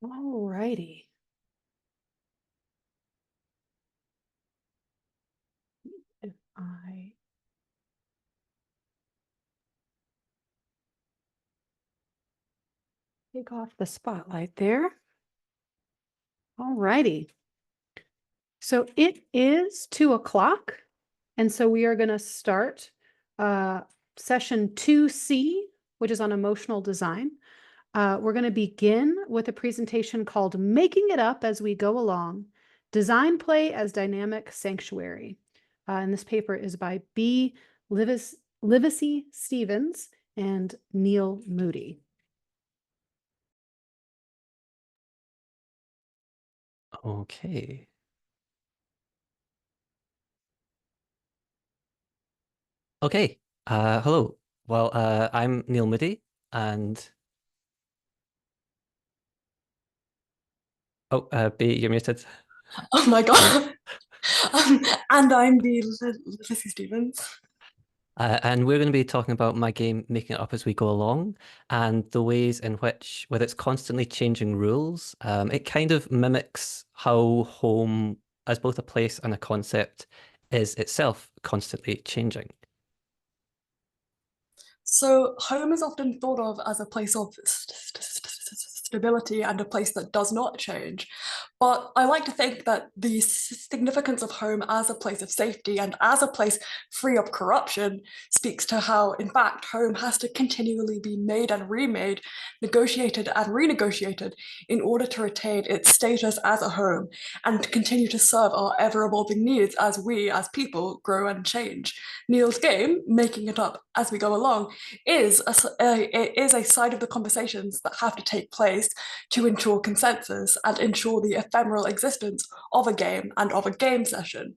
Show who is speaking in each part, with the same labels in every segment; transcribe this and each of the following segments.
Speaker 1: All righty. If I take off the spotlight there. All righty. So it is 2 o'clock. And so we are going to start session 2C, which is on emotional design. We're going to begin with a presentation called Making It Up as We Go Along, Design Play as Dynamic Sanctuary. And this paper is by Livesey-Stephens and Niall Moody.
Speaker 2: Okay. Okay. Hello. Well, I'm Niall Moody, and B, you're muted.
Speaker 3: Oh my God. And I'm the Livesey-Stephens.
Speaker 2: And we're going to be talking about my game, Making It Up as We Go Along, and the ways in which, with its constantly changing rules, it kind of mimics how home, as both a place and a concept, is itself constantly changing.
Speaker 3: So home is often thought of as a place of stability and a place that does not change. But I like to think that the significance of home as a place of safety and as a place free of corruption speaks to how, in fact, home has to continually be made and remade, negotiated and renegotiated in order to retain its status as a home and continue to serve our ever-evolving needs as we, as people, grow and change. Niall's game, Making It Up as We Go Along, is a side of the conversations that have to take place to ensure consensus and ensure the ephemeral existence of a game and of a game session.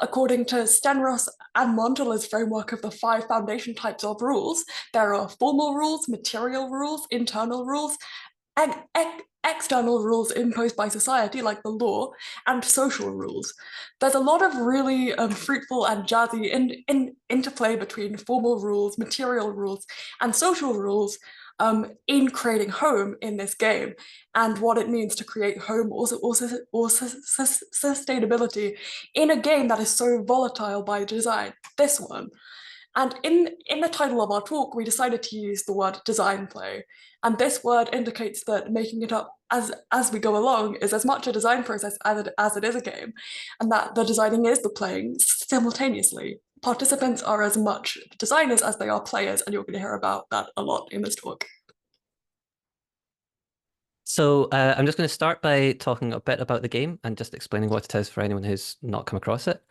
Speaker 3: According to Stenros and Mondola's framework of the 5 foundation types of rules, there are formal rules, material rules, internal rules, and external rules imposed by society, like the law, and social rules. There's a lot of really fruitful and jazzy interplay between formal rules, material rules, and social rules in creating home in this game, and what it means to create home or sustainability in a game that is so volatile by design, this one. And in the title of our talk, we decided to use the word design play. And this word indicates that making it up as we go along is as much a design process as it is a game, and that the designing is the playing simultaneously. Participants are as much designers as they are players, and you're going to hear about that a lot in this talk.
Speaker 2: So I'm just going to start by talking a bit about the game and just explaining what it is for anyone who's not come across it.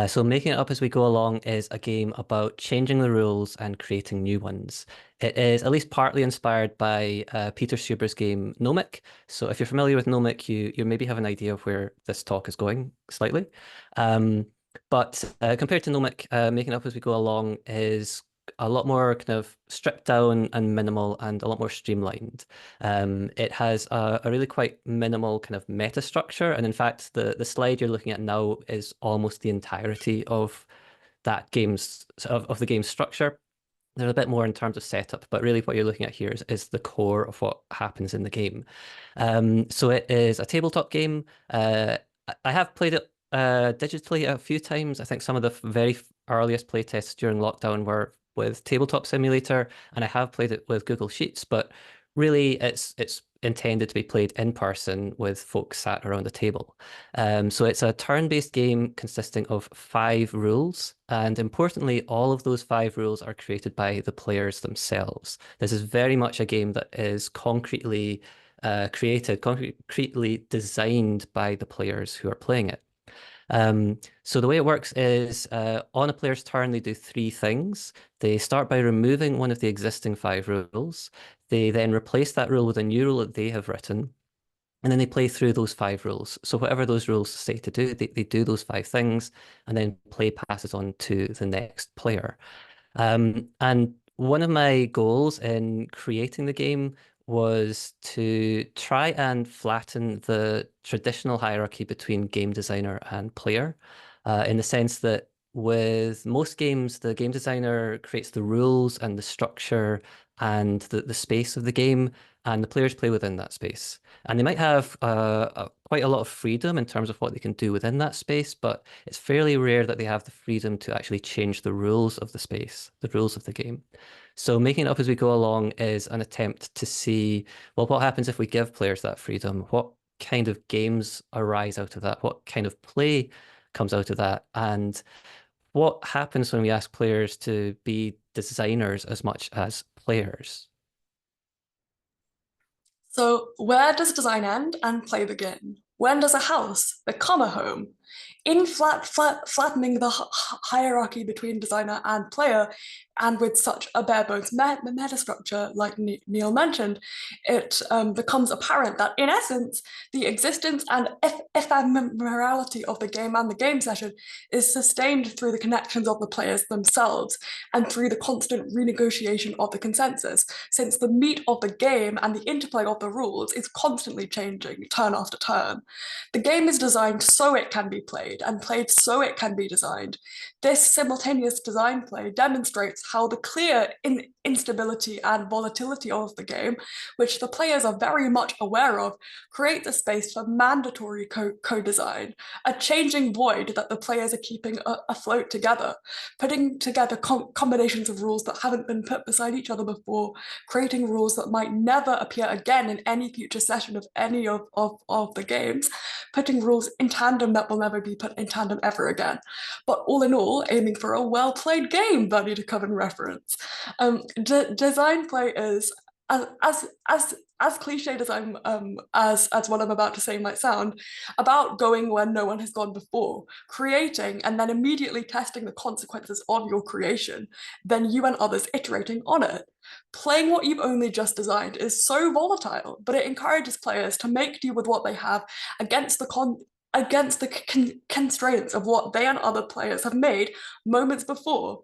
Speaker 2: So Making It Up as We Go Along is a game about changing the rules and creating new ones. It is at least partly inspired by Peter Suber's game Gnomic. So if you're familiar with Gnomic, you maybe have an idea of where this talk is going slightly. But compared to Gnomic, Making It Up as We Go Along is a lot more kind of stripped down and minimal and a lot more streamlined. It has a really quite minimal kind of meta structure. And in fact, the slide you're looking at now is almost the entirety of that of the game's structure. There's a bit more in terms of setup, but really what you're looking at here is the core of what happens in the game. So it is a tabletop game. I have played it digitally a few times. I think some of the very earliest playtests during lockdown were with Tabletop Simulator, and I have played it with Google Sheets, but really it's intended to be played in person with folks sat around a table. So it's a turn-based game consisting of 5 rules, and importantly, all of those 5 rules are created by the players themselves. This is very much a game that is concretely concretely designed by the players who are playing it. So the way it works is on a player's turn, they do 3 things. They start by removing one of the existing 5 rules. They then replace that rule with a new rule that they have written. And then they play through those 5 rules. So whatever those rules say to do, they do those 5 things, and then play passes on to the next player. And one of my goals in creating the game was to try and flatten the traditional hierarchy between game designer and player, in the sense that with most games, the game designer creates the rules and the structure and the space of the game, and the players play within that space. And they might have quite a lot of freedom in terms of what they can do within that space, but it's fairly rare that they have the freedom to actually change the rules of the space, the rules of the game. So making it up as we go along is an attempt to see, well, what happens if we give players that freedom? What kind of games arise out of that? What kind of play comes out of that? And what happens when we ask players to be designers as much as players?
Speaker 3: So where does design end and play begin? When does a house become a home? In flattening the hierarchy between designer and player, and with such a bare bones meta structure, like Neil mentioned, it becomes apparent that in essence, the existence and ephemerality of the game and the game session is sustained through the connections of the players themselves and through the constant renegotiation of the consensus, since the meat of the game and the interplay of the rules is constantly changing turn after turn. The game is designed so it can be played, and played so it can be designed. This simultaneous design play demonstrates how the clear instability and volatility of the game, which the players are very much aware of, creates a space for mandatory co-design, a changing void that the players are keeping afloat together, putting together combinations of rules that haven't been put beside each other before, creating rules that might never appear again in any future session of any of the games, putting rules in tandem that will never be put in tandem ever again. But all in all, aiming for a well-played game, Buddy to Coven reference. Design play is as cliched as as what I'm about to say might sound, about going where no one has gone before, creating and then immediately testing the consequences of your creation, then you and others iterating on it. Playing what you've only just designed is so volatile, but it encourages players to make do with what they have against the constraints of what they and other players have made moments before,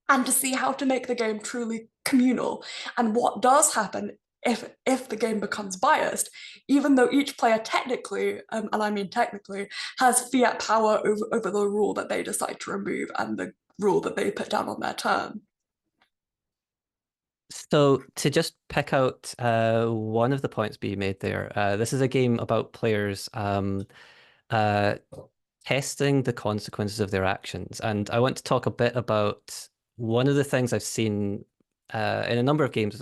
Speaker 3: and to see how to make the game truly communal and what does happen if the game becomes biased, even though each player technically, and I mean technically, has fiat power over the rule that they decide to remove and the rule that they put down on their turn.
Speaker 2: So to just pick out one of the points being made there, this is a game about players testing the consequences of their actions. And I want to talk a bit about one of the things I've seen in a number of games,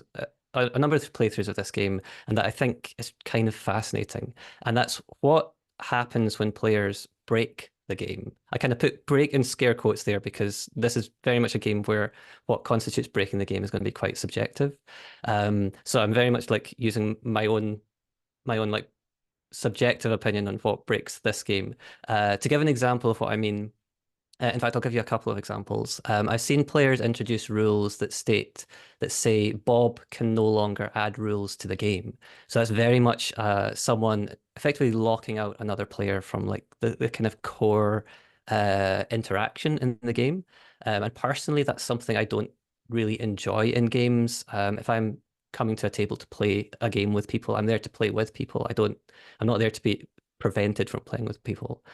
Speaker 2: a number of playthroughs of this game, and that I think is kind of fascinating. And that's what happens when players break the game. I kind of put break in scare quotes there because this is very much a game where what constitutes breaking the game is going to be quite subjective. So I'm very much like using my own like subjective opinion on what breaks this game. To give an example of what I mean, in fact, I'll give you a couple of examples. I've seen players introduce rules that say Bob can no longer add rules to the game. So that's very much someone effectively locking out another player from like the kind of core interaction in the game. And personally, that's something I don't really enjoy in games. If I'm coming to a table to play a game with people, I'm there to play with people. I'm not there to be prevented from playing with people.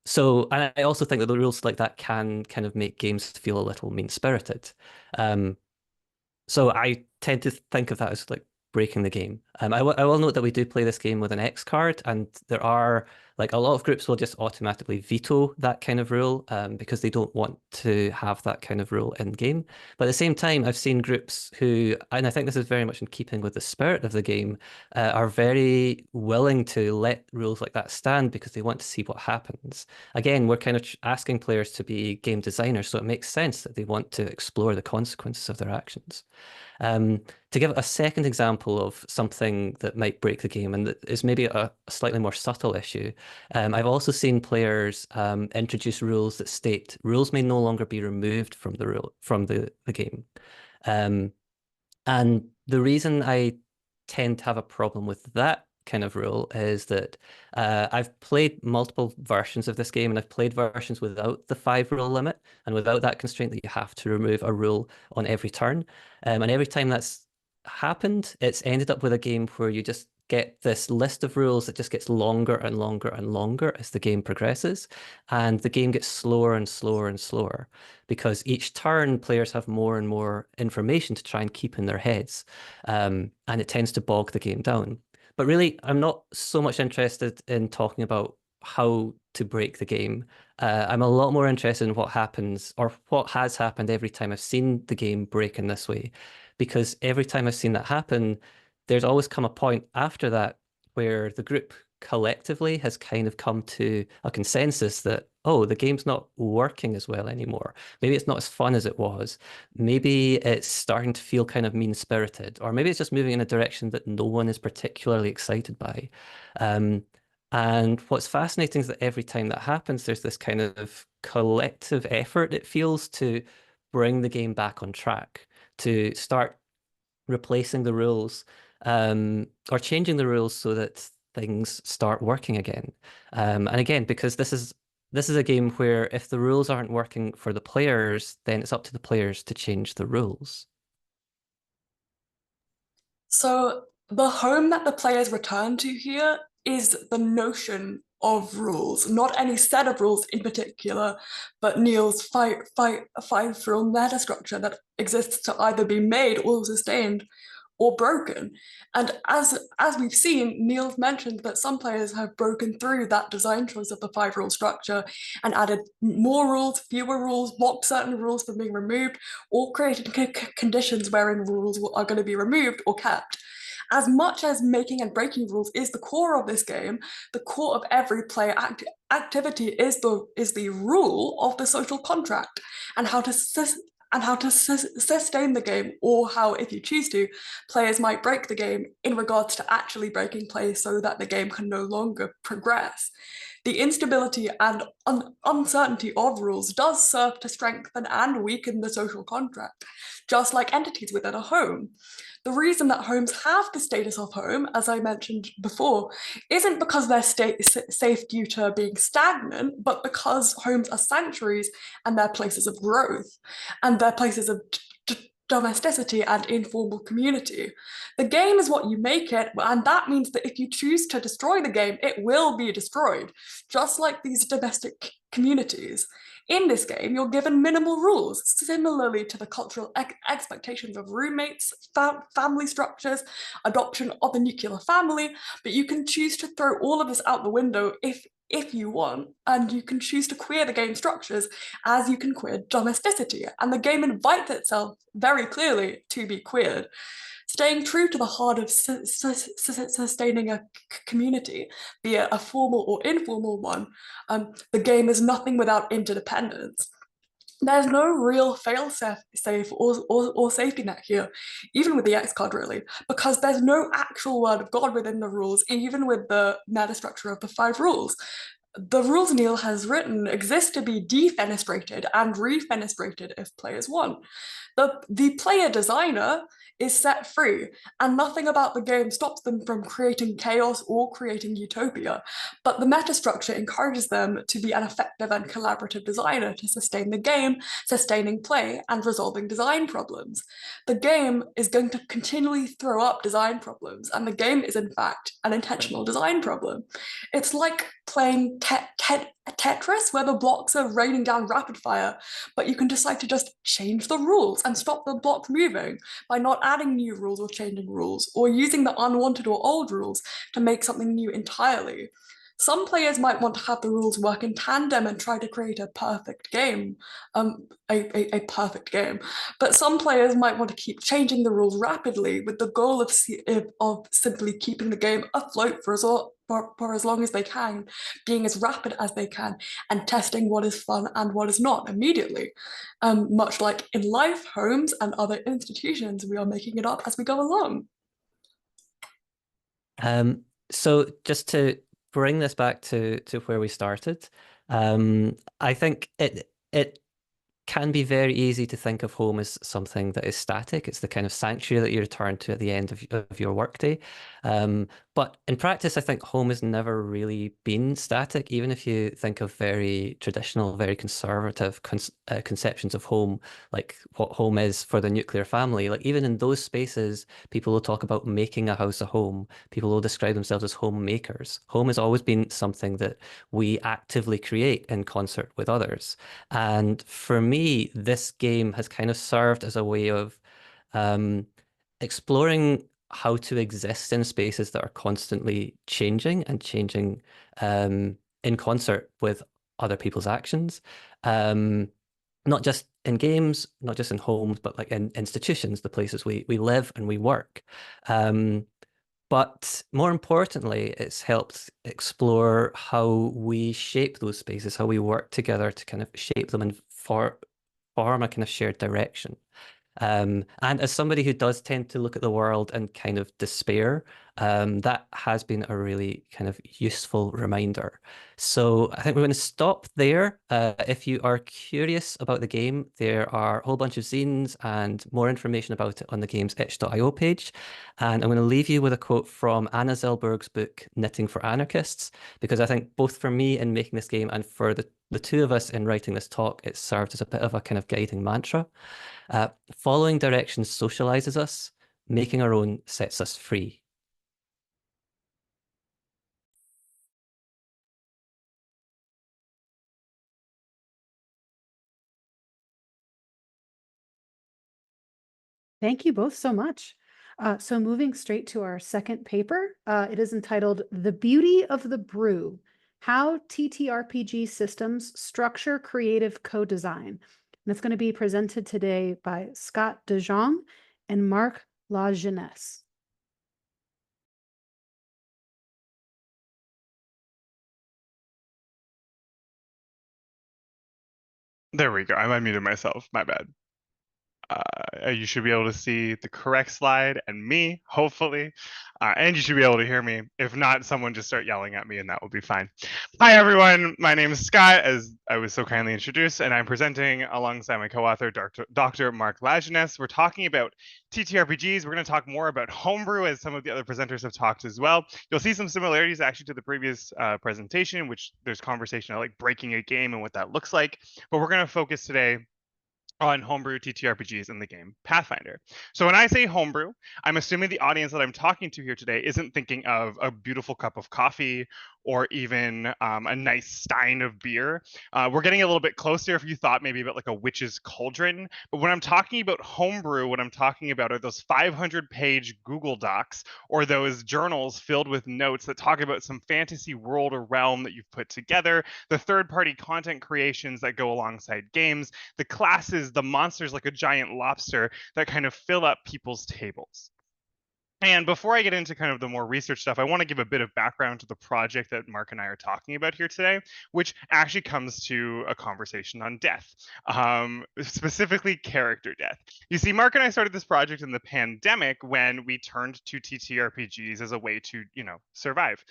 Speaker 2: So, and I also think that the rules like that can kind of make games feel a little mean-spirited. So I tend to think of that as like breaking the game. I will note that we do play this game with an X card, and there are like a lot of groups will just automatically veto that kind of rule because they don't want to have that kind of rule in game. But at the same time, I've seen groups who, and I think this is very much in keeping with the spirit of the game, are very willing to let rules like that stand because they want to see what happens. Again, we're kind of asking players to be game designers, so it makes sense that they want to explore the consequences of their actions. To give a second example of something that might break the game and that is maybe a slightly more subtle issue, I've also seen players introduce rules that state rules may no longer be removed from the game. And the reason I tend to have a problem with that kind of rule is that I've played multiple versions of this game, and I've played versions without the 5 rule limit and without that constraint that you have to remove a rule on every turn. And every time that's happened, it's ended up with a game where you just get this list of rules that just gets longer and longer and longer as the game progresses, and the game gets slower and slower and slower because each turn players have more and more information to try and keep in their heads, and it tends to bog the game down. But really, I'm not so much interested in talking about how to break the game. I'm a lot more interested in what happens or what has happened every time I've seen the game break in this way, because every time I've seen that happen, there's always come a point after that where the group collectively has kind of come to a consensus that, oh, the game's not working as well anymore. Maybe it's not as fun as it was. Maybe it's starting to feel kind of mean-spirited, or maybe it's just moving in a direction that no one is particularly excited by. And what's fascinating is that every time that happens, there's this kind of collective effort, it feels, to bring the game back on track, to start replacing the rules, or changing the rules so that things start working again. And again, because this is a game where if the rules aren't working for the players, then it's up to the players to change the rules.
Speaker 3: So the home that the players return to here is the notion of rules, not any set of rules in particular, but Neil's five-rule meta structure that exists to either be made or sustained or broken. And as we've seen, Neil's mentioned that some players have broken through that design choice of the five-rule structure and added more rules, fewer rules, blocked certain rules from being removed, or created conditions wherein rules are going to be removed or kept. As much as making and breaking rules is the core of this game, the core of every player activity is the rule of the social contract and how to sustain the game, or how, if you choose to, players might break the game in regards to actually breaking play so that the game can no longer progress. The instability and uncertainty of rules does serve to strengthen and weaken the social contract, just like entities within a home. The reason that homes have the status of home, as I mentioned before, isn't because they're safe due to being stagnant, but because homes are sanctuaries and they're places of growth, and they're places of domesticity and informal community. The game is what you make it, and that means that if you choose to destroy the game, it will be destroyed, just like these domestic communities. In this game, you're given minimal rules, similarly to the cultural expectations of roommates, family structures, adoption of the nuclear family, but you can choose to throw all of this out the window if you want, and you can choose to queer the game structures as you can queer domesticity, and the game invites itself very clearly to be queered. Staying true to the heart of sustaining a community, be it a formal or informal one, the game is nothing without interdependence. There's no real fail-safe or safety net here, even with the X card really, because there's no actual word of God within the rules, even with the meta structure of the 5 rules. The rules Neil has written exist to be defenestrated and refenestrated if players want. The player designer is set free, and nothing about the game stops them from creating chaos or creating utopia, but the meta structure encourages them to be an effective and collaborative designer to sustain the game, sustaining play, and resolving design problems. The game is going to continually throw up design problems, and the game is in fact an intentional design problem. It's like playing Tetris, where the blocks are raining down rapid fire, but you can decide to just change the rules and stop the block moving by not adding new rules or changing rules, or using the unwanted or old rules to make something new entirely. Some players might want to have the rules work in tandem and try to create a perfect game, a perfect game. But some players might want to keep changing the rules rapidly with the goal of simply keeping the game afloat for as long as they can, being as rapid as they can, and testing what is fun and what is not immediately. Much like in life, homes, and other institutions, we are making it up as we go along.
Speaker 2: So just to bring this back to where we started, I think it can be very easy to think of home as something that is static. It's the kind of sanctuary that you return to at the end of your workday. But in practice, I think home has never really been static. Even if you think of very traditional, very conservative conceptions of home, like what home is for the nuclear family, like even in those spaces, people will talk about making a house a home. People will describe themselves as homemakers. Home has always been something that we actively create in concert with others. And for me, this game has kind of served as a way of um, exploring how to exist in spaces that are constantly changing and changing in concert with other people's actions. Not just in games, not just in homes, but like in institutions, the places we live and we work. But more importantly, it's helped explore how we shape those spaces, how we work together to kind of shape them and form a kind of shared direction. And as somebody who does tend to look at the world and kind of despair, that has been a really kind of useful reminder. So I think we're going to stop there. If you are curious about the game, there are a whole bunch of zines and more information about it on the game's itch.io page. And I'm going to leave you with a quote from Anna Zellberg's book, Knitting for Anarchists, because I think both for me in making this game and for the two of us in writing this talk, it served as a bit of a kind of guiding mantra. Following directions socializes us, making our own sets us free.
Speaker 1: Thank you both so much. So moving straight to our second paper, it is entitled The Beauty of the Brew, How TTRPG Systems Structure Creative Co-Design. And it's going to be presented today by Scott DeJong and Marc Lajeunesse.
Speaker 4: There we go. I unmuted myself. My bad. You should be able to see the correct slide and me, hopefully. And you should be able to hear me. If not, someone just start yelling at me and that will be fine. Hi, everyone. My name is Scott, as I was so kindly introduced, and I'm presenting alongside my co-author, Dr. Marc Lajeunesse. We're talking about TTRPGs. We're going to talk more about homebrew, as some of the other presenters have talked as well. You'll see some similarities actually to the previous presentation, which there's conversation on like breaking a game and what that looks like. But we're going to focus today on homebrew TTRPGs in the game Pathfinder. So when I say homebrew, I'm assuming the audience that I'm talking to here today isn't thinking of a beautiful cup of coffee or even a nice stein of beer. We're getting a little bit closer if you thought maybe about like a witch's cauldron. But when I'm talking about homebrew, what I'm talking about are those 500-page Google Docs or those journals filled with notes that talk about some fantasy world or realm that you've put together, the third-party content creations that go alongside games, the classes, the monsters like a giant lobster that kind of fill up people's tables. And before I get into kind of the more research stuff, I want to give a bit of background to the project that Marc and I are talking about here today, which actually comes to a conversation on death, specifically character death. You see, Marc and I started this project in the pandemic when we turned to TTRPGs as a way to, survive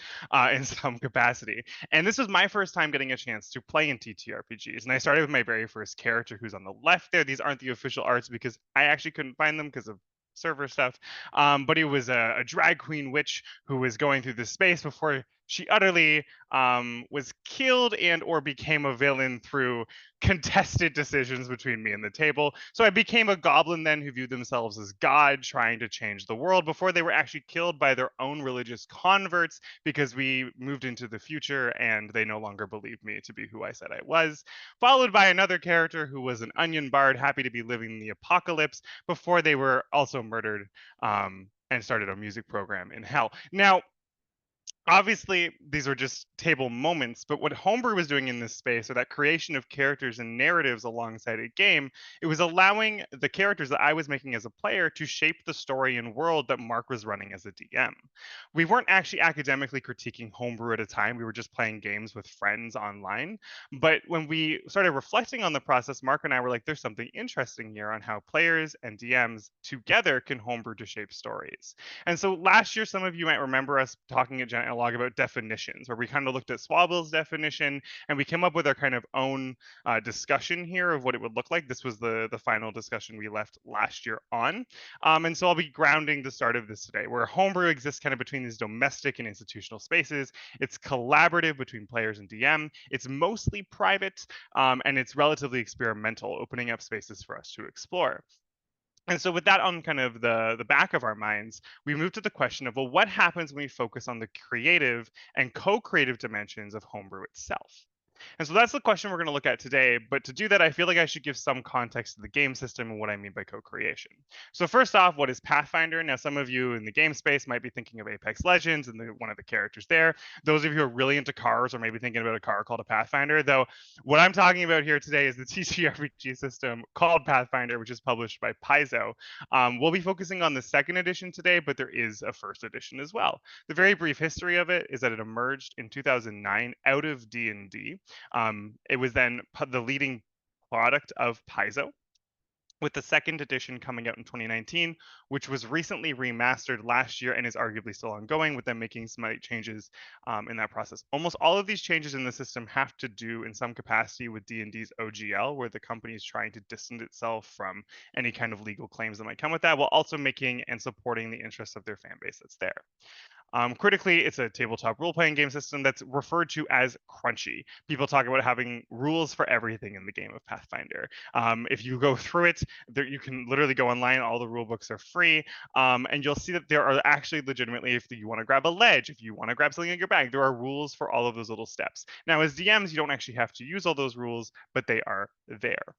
Speaker 4: in some capacity. And this was my first time getting a chance to play in TTRPGs. And I started with my very first character, who's on the left there. These aren't the official arts because I actually couldn't find them because of server stuff, but he was a drag queen witch who was going through this space before she utterly was killed and or became a villain through contested decisions between me and the table. So I became a goblin then who viewed themselves as God trying to change the world before they were actually killed by their own religious converts because we moved into the future and they no longer believed me to be who I said I was. Followed by another character who was an onion bard happy to be living in the apocalypse before they were also murdered and started a music program in hell. Now, obviously, these are just table moments, but what Homebrew was doing in this space, or that creation of characters and narratives alongside a game, it was allowing the characters that I was making as a player to shape the story and world that Marc was running as a DM. We weren't actually academically critiquing Homebrew at a time, we were just playing games with friends online. But when we started reflecting on the process, Marc and I were like, there's something interesting here on how players and DMs together can Homebrew to shape stories. And so last year, some of you might remember us talking at dialogue about definitions, where we kind of looked at Swable's definition and we came up with our kind of own discussion here of what it would look like. This was the final discussion we left last year on. And so I'll be grounding the start of this today, where homebrew exists kind of between these domestic and institutional spaces. It's collaborative between players and DM. It's mostly private, and it's relatively experimental, opening up spaces for us to explore. And so with that on kind of the back of our minds, we move to the question of, well, what happens when we focus on the creative and co-creative dimensions of homebrew itself? And so that's the question we're going to look at today. But to do that, I feel like I should give some context to the game system and what I mean by co-creation. So first off, what is Pathfinder? Now, some of you in the game space might be thinking of Apex Legends and one of the characters there. Those of you who are really into cars or maybe thinking about a car called a Pathfinder, though what I'm talking about here today is the TTRPG system called Pathfinder, which is published by Paizo. We'll be focusing on the second edition today, but there is a first edition as well. The very brief history of it is that it emerged in 2009 out of D&D. It was then the leading product of Paizo, with the second edition coming out in 2019, which was recently remastered last year and is arguably still ongoing, with them making some changes in that process. Almost all of these changes in the system have to do in some capacity with D&D's OGL, where the company is trying to distance itself from any kind of legal claims that might come with that, while also making and supporting the interests of their fan base that's there. Critically, it's a tabletop role-playing game system that's referred to as crunchy. People talk about having rules for everything in the game of Pathfinder. If you go through it, you can literally go online. All the rule books are free, and you'll see that there are actually legitimately, if you want to grab a ledge, if you want to grab something in your bag, there are rules for all of those little steps. Now, as DMs, you don't actually have to use all those rules, but they are there.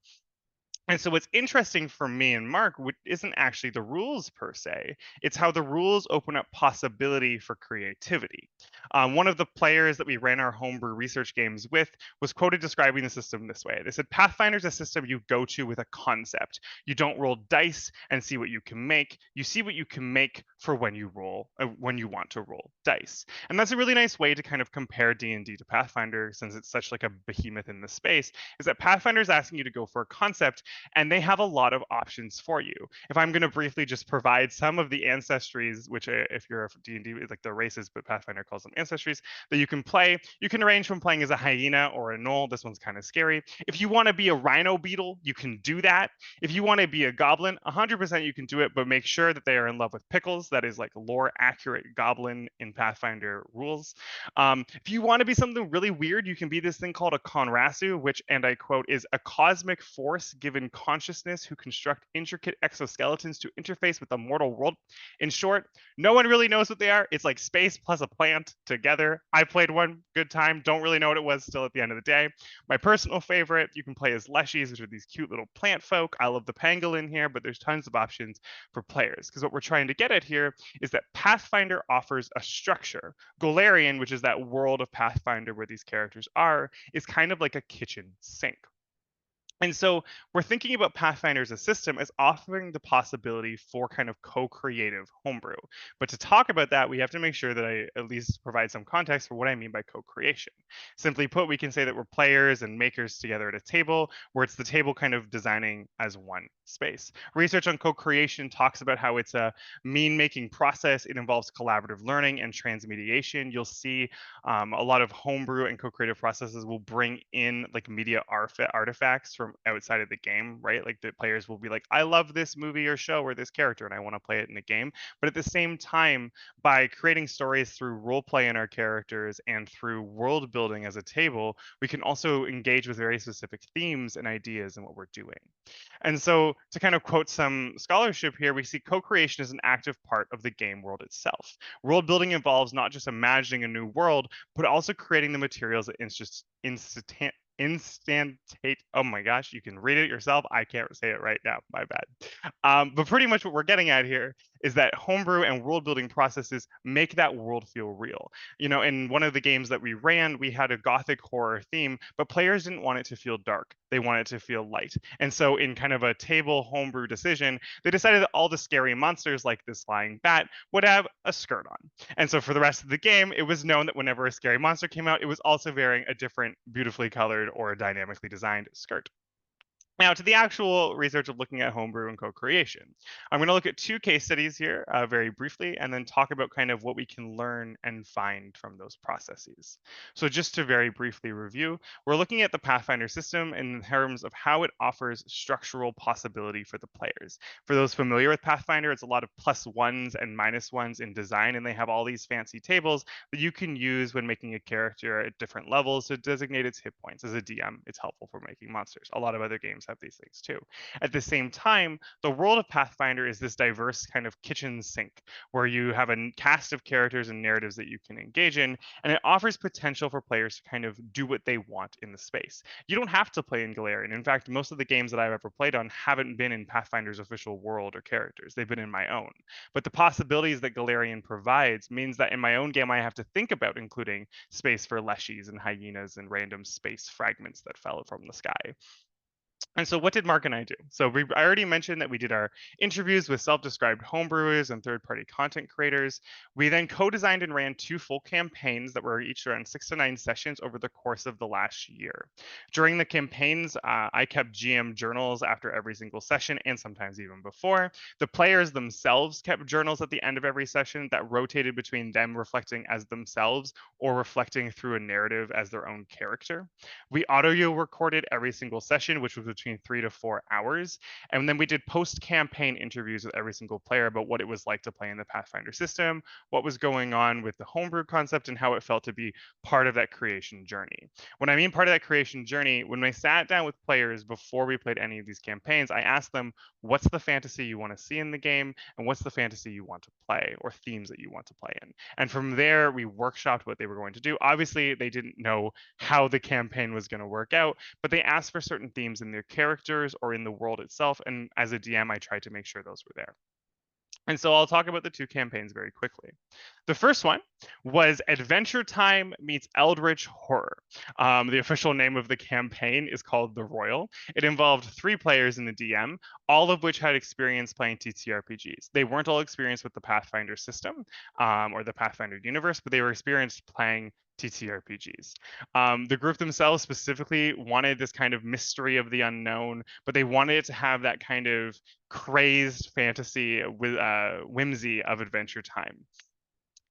Speaker 4: And so what's interesting for me and Marc isn't actually the rules per se, it's how the rules open up possibility for creativity. One of the players that we ran our homebrew research games with was quoted describing the system this way. They said, Pathfinder's a system you go to with a concept. You don't roll dice and see what you can make. You see what you can make for when you want to roll dice. And that's a really nice way to kind of compare D&D to Pathfinder, since it's such like a behemoth in the space, is that Pathfinder is asking you to go for a concept, and they have a lot of options for you. If I'm going to briefly just provide some of the ancestries, which if you're a D&D, like the races, but Pathfinder calls them ancestries, that you can play. You can range from playing as a hyena or a gnoll. This one's kind of scary. If you want to be a rhino beetle, you can do that. If you want to be a goblin, 100% you can do it, but make sure that they are in love with pickles. That is like lore accurate goblin in Pathfinder rules. If you want to be something really weird, you can be this thing called a Conrasu, which, and I quote, is a cosmic force given consciousness who construct intricate exoskeletons to interface with the mortal world. In short, no one really knows what they are. It's like space plus a plant together. I played one, good time. Don't really know what it was still at the end of the day. My personal favorite, you can play as leshies, which are these cute little plant folk. I love the pangolin here, but there's tons of options for players, because what we're trying to get at here is that Pathfinder offers a structure. Golarion, which is that world of Pathfinder where these characters are, is kind of like a kitchen sink. And so we're thinking about Pathfinder as a system as offering the possibility for kind of co-creative homebrew. But to talk about that, we have to make sure that I at least provide some context for what I mean by co-creation. Simply put, we can say that we're players and makers together at a table, where it's the table kind of designing as one space. Research on co-creation talks about how it's a mean-making process. It involves collaborative learning and transmediation. You'll see a lot of homebrew and co-creative processes will bring in like media artifacts from outside of the game, right? Like the players will be like, I love this movie or show or this character and I want to play it in the game. But at the same time, by creating stories through role play in our characters and through world building as a table, we can also engage with very specific themes and ideas in what we're doing. And so to kind of quote some scholarship here, we see co-creation as an active part of the game world itself. World building involves not just imagining a new world, but also creating the materials that instantate. Oh my gosh, you can read it yourself. I can't say it right now, my bad. But pretty much what we're getting at here is that homebrew and world building processes make that world feel real. You know, in one of the games that we ran, we had a gothic horror theme, but players didn't want it to feel dark. They wanted it to feel light. And so in kind of a table homebrew decision, they decided that all the scary monsters like this flying bat would have a skirt on. And so for the rest of the game, it was known that whenever a scary monster came out, it was also wearing a different beautifully colored or dynamically designed skirt. Now, to the actual research of looking at homebrew and co-creation. I'm going to look at 2 case studies here very briefly, and then talk about kind of what we can learn and find from those processes. So just to very briefly review, we're looking at the Pathfinder system in terms of how it offers structural possibility for the players. For those familiar with Pathfinder, it's a lot of +1s and -1s in design, and they have all these fancy tables that you can use when making a character at different levels to designate its hit points. As a DM, it's helpful for making monsters. A lot of other games have these things too. At the same time, the world of Pathfinder is this diverse kind of kitchen sink where you have a cast of characters and narratives that you can engage in, and it offers potential for players to kind of do what they want in the space. You don't have to play in Galarian. In fact, most of the games that I've ever played on haven't been in Pathfinder's official world or characters. They've been in my own. But the possibilities that Galarian provides means that in my own game, I have to think about including space for leshies and hyenas and random space fragments that fell from the sky. And so what did Marc and I do? So I already mentioned that we did our interviews with self-described homebrewers and third-party content creators. We then co-designed and ran 2 full campaigns that were each around 6 to 9 sessions over the course of the last year. During the campaigns, I kept GM journals after every single session and sometimes even before. The players themselves kept journals at the end of every session that rotated between them reflecting as themselves or reflecting through a narrative as their own character. We audio recorded every single session, which was between 3 to 4 hours. And then we did post-campaign interviews with every single player about what it was like to play in the Pathfinder system, what was going on with the homebrew concept, and how it felt to be part of that creation journey. When I mean part of that creation journey, when I sat down with players before we played any of these campaigns, I asked them, what's the fantasy you want to see in the game, and what's the fantasy you want to play, or themes that you want to play in. And from there, we workshopped what they were going to do. Obviously, they didn't know how the campaign was going to work out, but they asked for certain themes in their characters or in the world itself. And as a DM, I tried to make sure those were there. And so I'll talk about the 2 campaigns very quickly. The first one was Adventure Time meets Eldritch Horror. The official name of the campaign is called The Royal. It involved 3 players in the DM, all of which had experience playing TTRPGs. They weren't all experienced with the Pathfinder system or the Pathfinder universe, but they were experienced playing TTRPGs. The group themselves specifically wanted this kind of mystery of the unknown, but they wanted it to have that kind of crazed fantasy with whimsy of Adventure Time.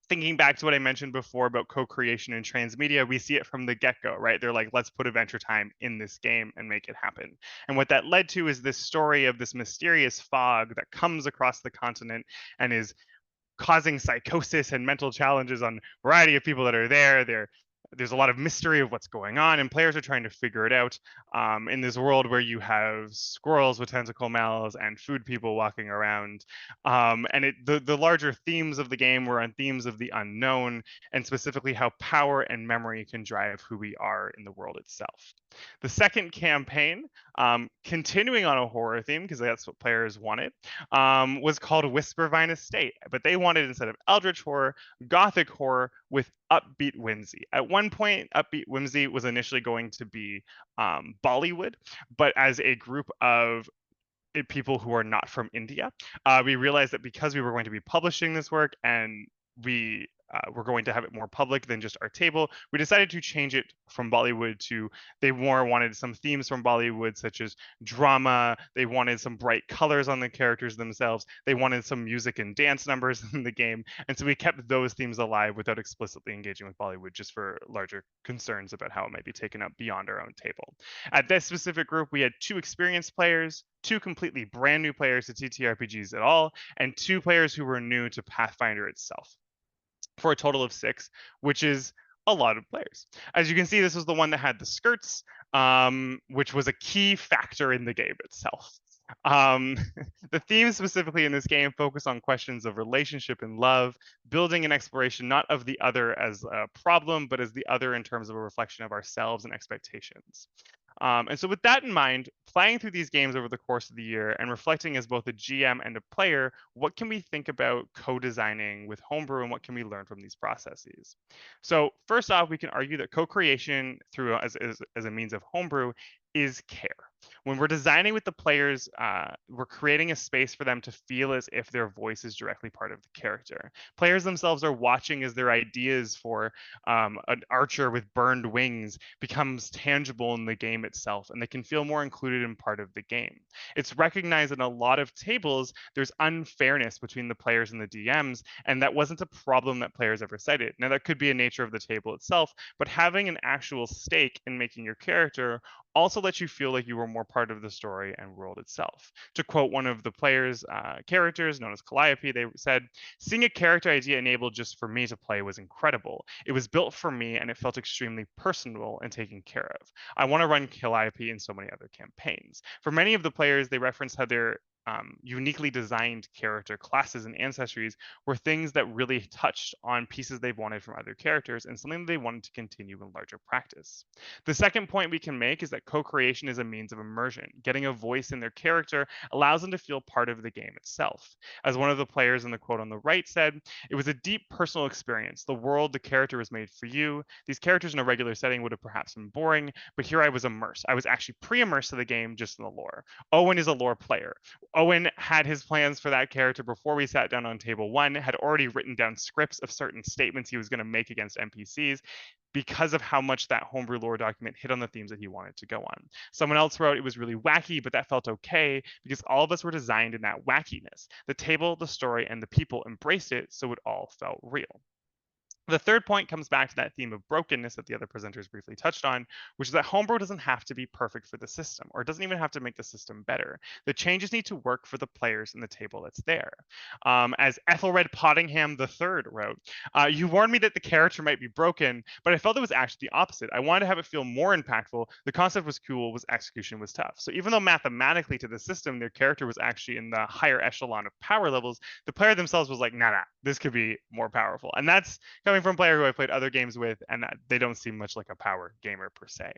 Speaker 4: Thinking back to what I mentioned before about co-creation and transmedia, we see it from the get-go, right? They're like, let's put Adventure Time in this game and make it happen. And what that led to is this story of this mysterious fog that comes across the continent and is causing psychosis and mental challenges on a variety of people that are there. There's a lot of mystery of what's going on, and players are trying to figure it out in this world where you have squirrels with tentacle mouths and food people walking around. And the larger themes of the game were on themes of the unknown, and specifically how power and memory can drive who we are in the world itself. The second campaign, continuing on a horror theme, because that's what players wanted, was called Whispervine Estate. But they wanted, instead of Eldritch Horror, Gothic Horror with upbeat whimsy. At one point, upbeat whimsy was initially going to be Bollywood, but as a group of people who are not from India, we realized that because we were going to be publishing this work and we were going to have it more public than just our table, we decided to change it from Bollywood to, they more wanted some themes from Bollywood, such as drama. They wanted some bright colors on the characters themselves. They wanted some music and dance numbers in the game. And so we kept those themes alive without explicitly engaging with Bollywood, just for larger concerns about how it might be taken up beyond our own table. At this specific group, we had 2 experienced players, 2 completely brand new players to TTRPGs at all, and 2 players who were new to Pathfinder itself, for a total of 6, which is a lot of players. As you can see, this was the one that had the skirts, which was a key factor in the game itself. The themes specifically in this game focus on questions of relationship and love, building an exploration not of the other as a problem, but as the other in terms of a reflection of ourselves and expectations. And so with that in mind, playing through these games over the course of the year and reflecting as both a GM and a player, what can we think about co-designing with Homebrew, and what can we learn from these processes? So first off, we can argue that co-creation through as a means of Homebrew is care. When we're designing with the players, we're creating a space for them to feel as if their voice is directly part of the character. Players themselves are watching as their ideas for an archer with burned wings becomes tangible in the game itself, and they can feel more included in part of the game. It's recognized in a lot of tables there's unfairness between the players and the DMs, and that wasn't a problem that players ever cited. Now, that could be a nature of the table itself, but having an actual stake in making your character also lets you feel like you were more part of the story and world itself. To quote one of the players' characters, known as Calliope, they said, "Seeing a character idea enabled just for me to play was incredible. It was built for me and it felt extremely personal and taken care of. I want to run Calliope in so many other campaigns." For many of the players, they referenced how their uniquely designed character classes and ancestries were things that really touched on pieces they've wanted from other characters and something that they wanted to continue in larger practice. The second point we can make is that co-creation is a means of immersion. Getting a voice in their character allows them to feel part of the game itself. As one of the players in the quote on the right said, "It was a deep personal experience. The world the character was made for you. These characters in a regular setting would have perhaps been boring, but here I was immersed. I was actually pre-immersed to the game just in the lore." Owen is a lore player. Owen had his plans for that character before we sat down on table one, had already written down scripts of certain statements he was going to make against NPCs because of how much that homebrew lore document hit on the themes that he wanted to go on. Someone else wrote, "It was really wacky, but that felt okay because all of us were designed in that wackiness. The table, the story, and the people embraced it, so it all felt real." The third point comes back to that theme of brokenness that the other presenters briefly touched on, which is that homebrew doesn't have to be perfect for the system, or it doesn't even have to make the system better. The changes need to work for the players and the table that's there. As Ethelred Pottingham III wrote, "You warned me that the character might be broken, but I felt it was actually the opposite. I wanted to have it feel more impactful. The concept was cool, execution was tough." So even though mathematically to the system, their character was actually in the higher echelon of power levels, the player themselves was like, nah, this could be more powerful. And that's coming from a player who I played other games with, and they don't seem much like a power gamer per se.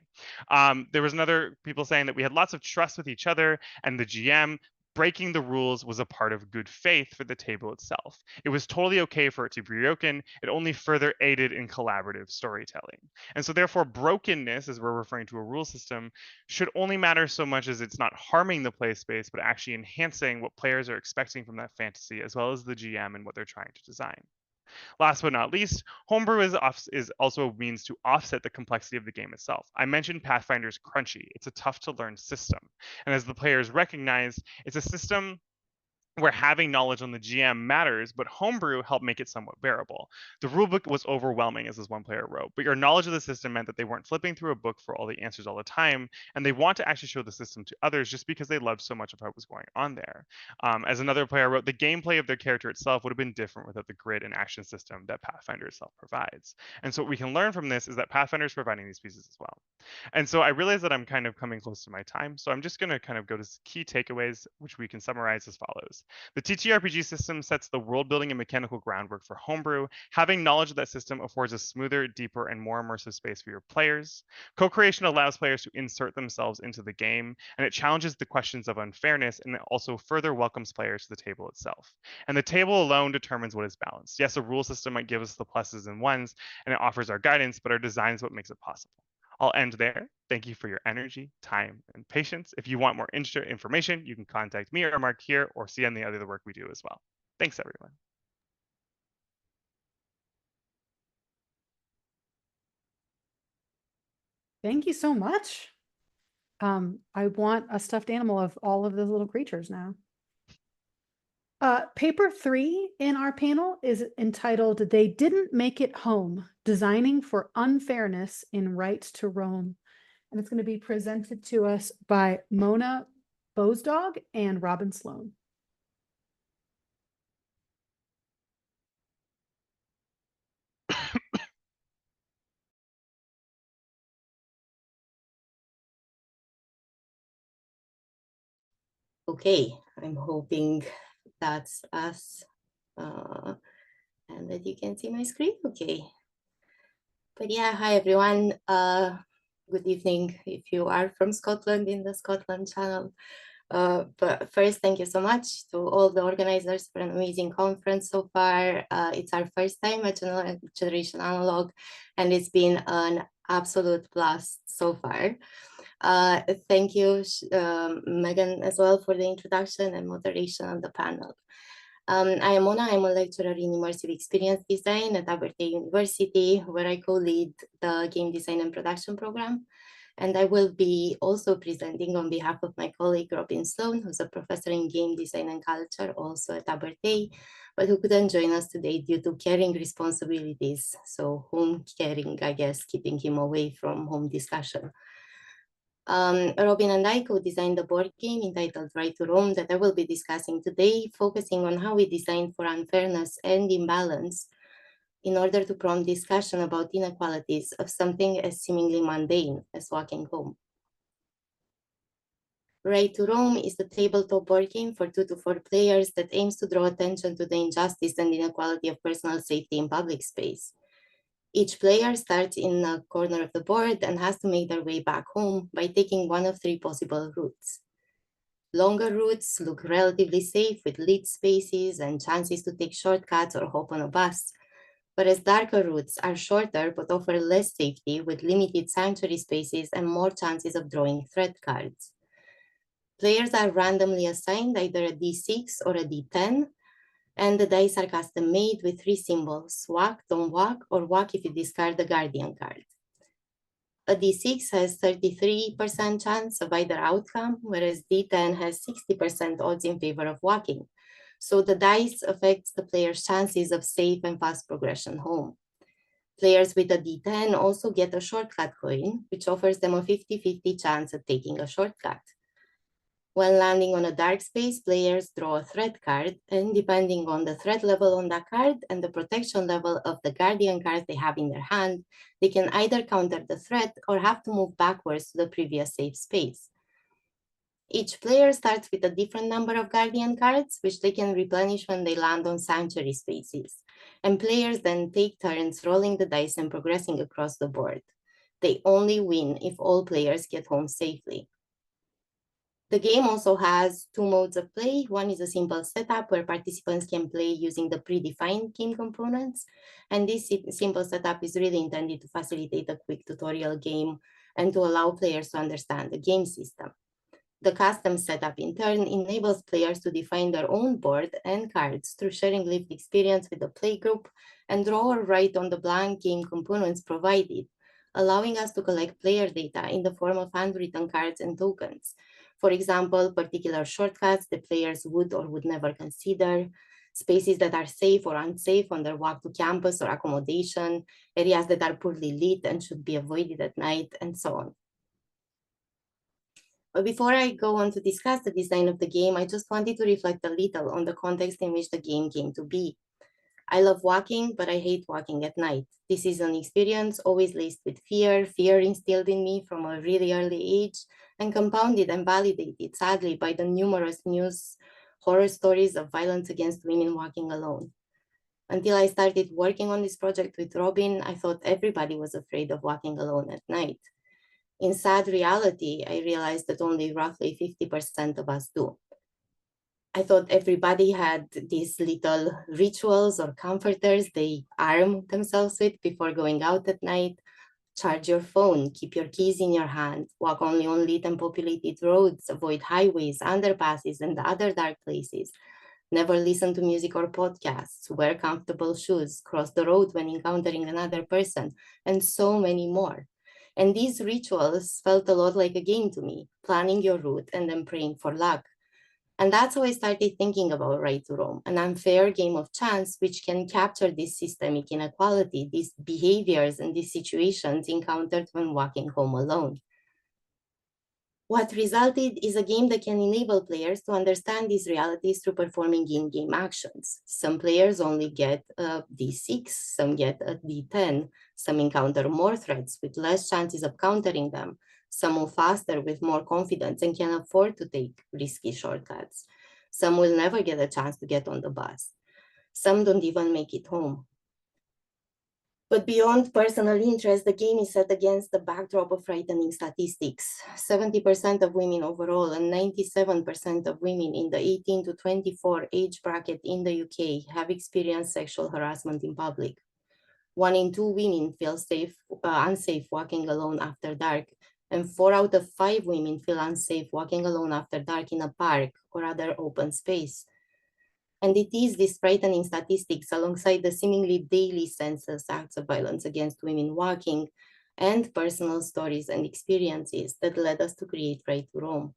Speaker 4: There was another people saying that we had lots of trust with each other and the GM. Breaking the rules was a part of good faith for the table itself. It was totally okay for it to be broken. It only further aided in collaborative storytelling. And so therefore brokenness, as we're referring to a rule system, should only matter so much as it's not harming the play space, but actually enhancing what players are expecting from that fantasy, as well as the GM and what they're trying to design. Last but not least, homebrew is also a means to offset the complexity of the game itself. I mentioned Pathfinder's crunchy. It's a tough to learn system. And as the players recognize, it's a system where having knowledge on the GM matters, but homebrew helped make it somewhat bearable. The rulebook was overwhelming, as this one player wrote, but your knowledge of the system meant that they weren't flipping through a book for all the answers all the time, and they want to actually show the system to others just because they loved so much of what was going on there. As another player wrote, the gameplay of their character itself would have been different without the grid and action system that Pathfinder itself provides. And so what we can learn from this is that Pathfinder is providing these pieces as well. And so I realize that I'm kind of coming close to my time, so I'm just going to kind of go to key takeaways, which we can summarize as follows. The TTRPG system sets the world building and mechanical groundwork for homebrew. Having knowledge of that system affords a smoother, deeper, and more immersive space for your players. Co-creation allows players to insert themselves into the game, and it challenges the questions of unfairness, and it also further welcomes players to the table itself. And the table alone determines what is balanced. Yes, a rule system might give us the pluses and ones, and it offers our guidance, but our design is what makes it possible. I'll end there. Thank you for your energy, time, and patience. If you want more information, you can contact me or Marc here or see any other work we do as well. Thanks, everyone.
Speaker 1: Thank you so much. I want a stuffed animal of all of those little creatures now. Paper 3 in our panel is entitled "They Didn't Make It Home, Designing for Unfairness in Right to Roam." And it's going to be presented to us by Mona Bozdog and Robin Sloan.
Speaker 5: Okay, I'm hoping that's us and that you can see my screen. Okay. But yeah, hi everyone. Good evening if you are from Scotland in the Scotland channel. But first, thank you so much to all the organizers for an amazing conference so far. It's our first time at Generation Analog, and it's been an absolute blast so far. Thank you, Megan, as well, for the introduction and moderation of the panel. I am Mona. I'm a lecturer in immersive experience design at Abertay University, where I co-lead the game design and production program. And I will be also presenting on behalf of my colleague, Robin Sloan, who's a professor in game design and culture, also at Abertay, but who couldn't join us today due to caring responsibilities. So home caring, I guess, keeping him away from home discussion. Robin and I co-designed the board game entitled Right to Roam that I will be discussing today, focusing on how we design for unfairness and imbalance in order to prompt discussion about inequalities of something as seemingly mundane as walking home. Right to Roam is the tabletop board game for 2 to 4 players that aims to draw attention to the injustice and inequality of personal safety in public space. Each player starts in a corner of the board and has to make their way back home by taking one of 3 possible routes. Longer routes look relatively safe with lit spaces and chances to take shortcuts or hop on a bus, whereas darker routes are shorter but offer less safety with limited sanctuary spaces and more chances of drawing threat cards. Players are randomly assigned either a D6 or a D10, and the dice are custom made with 3 symbols: walk, don't walk, or walk if you discard the guardian card. A D6 has 33% chance of either outcome, whereas D10 has 60% odds in favor of walking. So the dice affects the player's chances of safe and fast progression home. Players with a D10 also get a shortcut coin, which offers them a 50-50 chance of taking a shortcut. When landing on a dark space, players draw a threat card, and depending on the threat level on that card and the protection level of the guardian cards they have in their hand, they can either counter the threat or have to move backwards to the previous safe space. Each player starts with a different number of guardian cards, which they can replenish when they land on sanctuary spaces. And players then take turns rolling the dice and progressing across the board. They only win if all players get home safely. The game also has 2 modes of play. One is a simple setup where participants can play using the predefined game components. And this simple setup is really intended to facilitate a quick tutorial game and to allow players to understand the game system. The custom setup in turn enables players to define their own board and cards through sharing lived experience with the playgroup and draw or write on the blank game components provided, allowing us to collect player data in the form of handwritten cards and tokens. For example, particular shortcuts the players would or would never consider, spaces that are safe or unsafe on their walk to campus or accommodation, areas that are poorly lit and should be avoided at night, and so on. But before I go on to discuss the design of the game, I just wanted to reflect a little on the context in which the game came to be. I love walking, but I hate walking at night. This is an experience always laced with fear instilled in me from a really early age, and compounded and validated, sadly, by the numerous news horror stories of violence against women walking alone. Until I started working on this project with Robin, I thought everybody was afraid of walking alone at night. In sad reality, I realized that only roughly 50% of us do. I thought everybody had these little rituals or comforters they arm themselves with before going out at night. Charge your phone, keep your keys in your hand, walk only on lit and populated roads, avoid highways, underpasses, and other dark places. Never listen to music or podcasts, wear comfortable shoes, cross the road when encountering another person, and so many more. And these rituals felt a lot like a game to me, planning your route and then praying for luck. And that's how I started thinking about Right to Roam, an unfair game of chance which can capture this systemic inequality, these behaviors and these situations encountered when walking home alone. What resulted is a game that can enable players to understand these realities through performing in-game actions. Some players only get a D6, some get a D10, some encounter more threats with less chances of countering them, some move faster with more confidence and can afford to take risky shortcuts. Some will never get a chance to get on the bus. Some don't even make it home. But beyond personal interest, the game is set against the backdrop of frightening statistics. 70% of women overall and 97% of women in the 18 to 24 age bracket in the UK have experienced sexual harassment in public. 1 in 2 women feel unsafe walking alone after dark, and 4 out of 5 women feel unsafe walking alone after dark in a park or other open space. And it is these frightening statistics alongside the seemingly daily census acts of violence against women walking and personal stories and experiences that led us to create Right to Roam.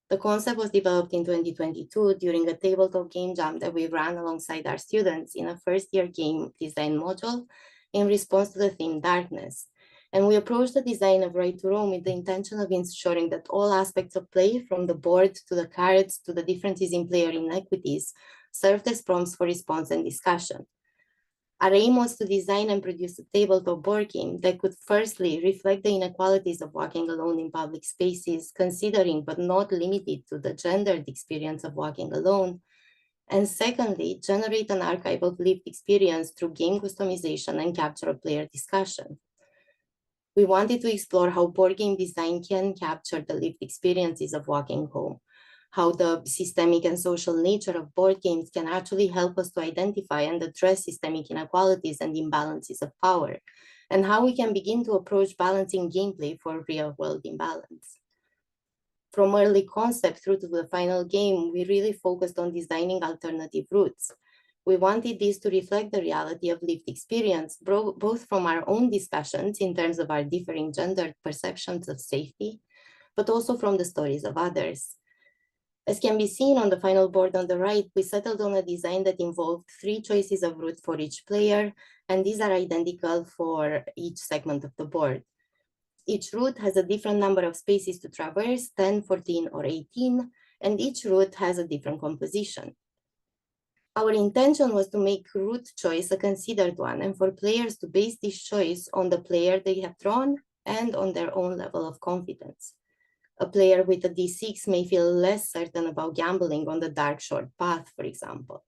Speaker 5: The concept was developed in 2022 during a tabletop game jam that we ran alongside our students in a first-year game design module in response to the theme Darkness. And we approached the design of Right to Roam with the intention of ensuring that all aspects of play, from the board to the cards to the differences in player inequities, served as prompts for response and discussion. Our aim was to design and produce a tabletop board game that could firstly reflect the inequalities of walking alone in public spaces, considering but not limited to the gendered experience of walking alone. And secondly, generate an archive of lived experience through game customization and capture a player discussion. We wanted to explore how board game design can capture the lived experiences of walking home, how the systemic and social nature of board games can actually help us to identify and address systemic inequalities and imbalances of power, and how we can begin to approach balancing gameplay for real-world imbalance. From early concept through to the final game, we really focused on designing alternative routes. We wanted this to reflect the reality of lived experience, both from our own discussions in terms of our differing gendered perceptions of safety, but also from the stories of others. As can be seen on the final board on the right, we settled on a design that involved 3 choices of route for each player, and these are identical for each segment of the board. Each route has a different number of spaces to traverse, 10, 14, or 18, and each route has a different composition. Our intention was to make route choice a considered one, and for players to base this choice on the player they have drawn and on their own level of confidence. A player with a D6 may feel less certain about gambling on the dark short path, for example.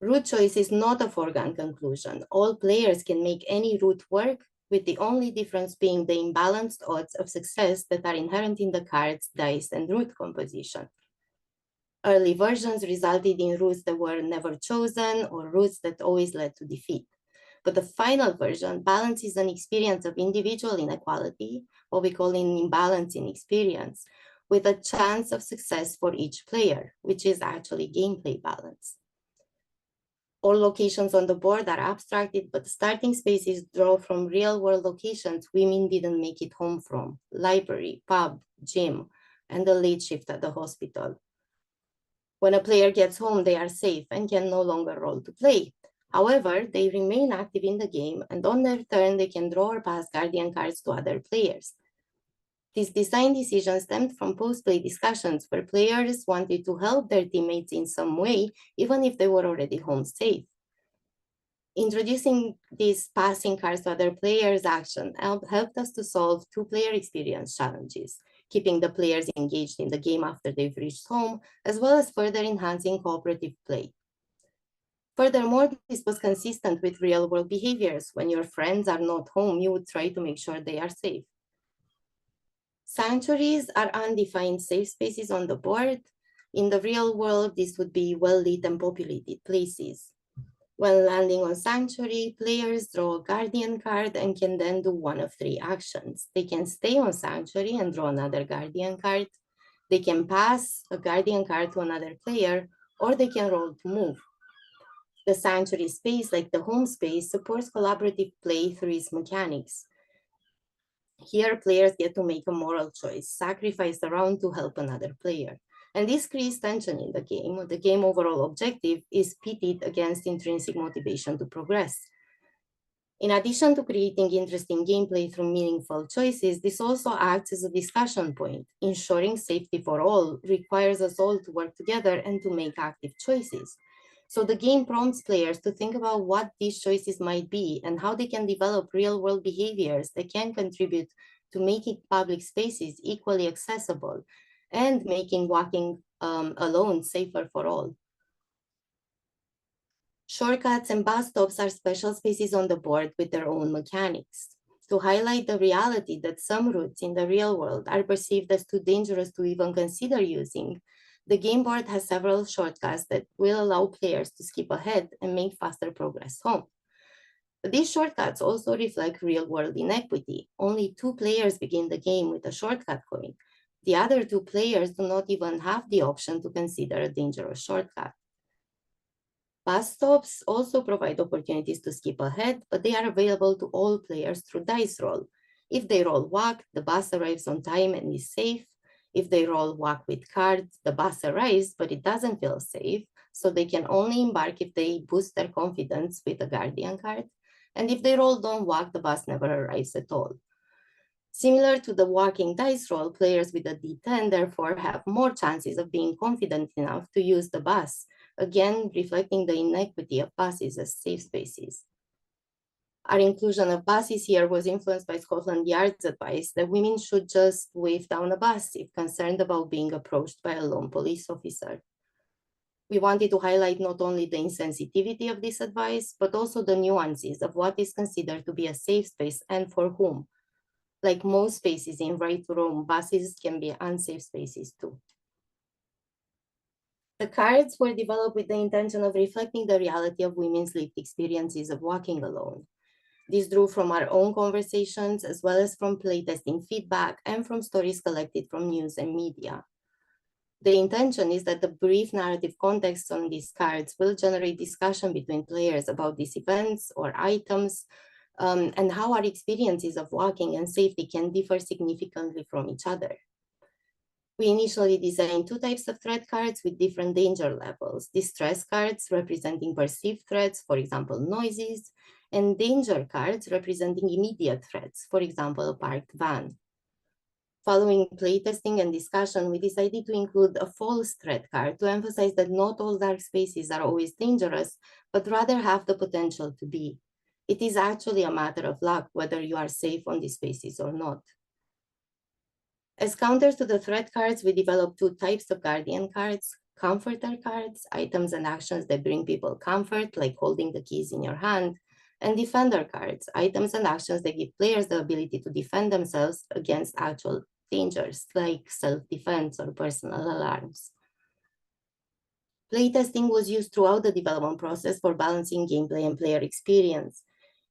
Speaker 5: Route choice is not a foregone conclusion. All players can make any route work, with the only difference being the imbalanced odds of success that are inherent in the cards, dice, and route composition. Early versions resulted in routes that were never chosen or routes that always led to defeat. But the final version balances an experience of individual inequality, what we call an imbalance in experience, with a chance of success for each player, which is actually gameplay balance. All locations on the board are abstracted, but the starting spaces draw from real-world locations women didn't make it home from: library, pub, gym, and the late shift at the hospital. When a player gets home, they are safe and can no longer roll to play. However, they remain active in the game, and on their turn, they can draw or pass guardian cards to other players. This design decision stemmed from post-play discussions where players wanted to help their teammates in some way, even if they were already home safe. Introducing this passing cards to other players action helped us to solve 2 player experience challenges, keeping the players engaged in the game after they've reached home, as well as further enhancing cooperative play. Furthermore, this was consistent with real-world behaviors. When your friends are not home, you would try to make sure they are safe. Sanctuaries are undefined safe spaces on the board. In the real world, this would be well-lit and populated places. When landing on Sanctuary, players draw a Guardian card and can then do one of 3 actions. They can stay on Sanctuary and draw another Guardian card. They can pass a Guardian card to another player, or they can roll to move. The Sanctuary space, like the home space, supports collaborative play through its mechanics. Here, players get to make a moral choice, sacrifice a round to help another player. And this creates tension in the game. The game overall objective is pitted against intrinsic motivation to progress. In addition to creating interesting gameplay through meaningful choices, this also acts as a discussion point. Ensuring safety for all requires us all to work together and to make active choices. So the game prompts players to think about what these choices might be and how they can develop real-world behaviors that can contribute to making public spaces equally accessible and making walking alone safer for all. Shortcuts and bus stops are special spaces on the board with their own mechanics. To highlight the reality that some routes in the real world are perceived as too dangerous to even consider using, the game board has several shortcuts that will allow players to skip ahead and make faster progress home. These shortcuts also reflect real-world inequity. Only 2 players begin the game with a shortcut coin. The other 2 players do not even have the option to consider a dangerous shortcut. Bus stops also provide opportunities to skip ahead, but they are available to all players through dice roll. If they roll walk, the bus arrives on time and is safe. If they roll walk with cards, the bus arrives, but it doesn't feel safe, so they can only embark if they boost their confidence with a guardian card. And if they roll don't walk, the bus never arrives at all. Similar to the walking dice roll, players with a D10 therefore have more chances of being confident enough to use the bus, again reflecting the inequity of buses as safe spaces. Our inclusion of buses here was influenced by Scotland Yard's advice that women should just wave down a bus if concerned about being approached by a lone police officer. We wanted to highlight not only the insensitivity of this advice, but also the nuances of what is considered to be a safe space and for whom. Like most spaces in Right to Roam, buses can be unsafe spaces too. The cards were developed with the intention of reflecting the reality of women's lived experiences of walking alone. This drew from our own conversations, as well as from playtesting feedback and from stories collected from news and media. The intention is that the brief narrative context on these cards will generate discussion between players about these events or items, and how our experiences of walking and safety can differ significantly from each other. We initially designed 2 types of threat cards with different danger levels: distress cards representing perceived threats, for example, noises, and danger cards representing immediate threats, for example, a parked van. Following playtesting and discussion, we decided to include a false threat card to emphasize that not all dark spaces are always dangerous, but rather have the potential to be. It is actually a matter of luck whether you are safe on these spaces or not. As counters to the threat cards, we developed 2 types of guardian cards: comforter cards, items and actions that bring people comfort, like holding the keys in your hand, and defender cards, items and actions that give players the ability to defend themselves against actual dangers, like self-defense or personal alarms. Playtesting was used throughout the development process for balancing gameplay and player experience.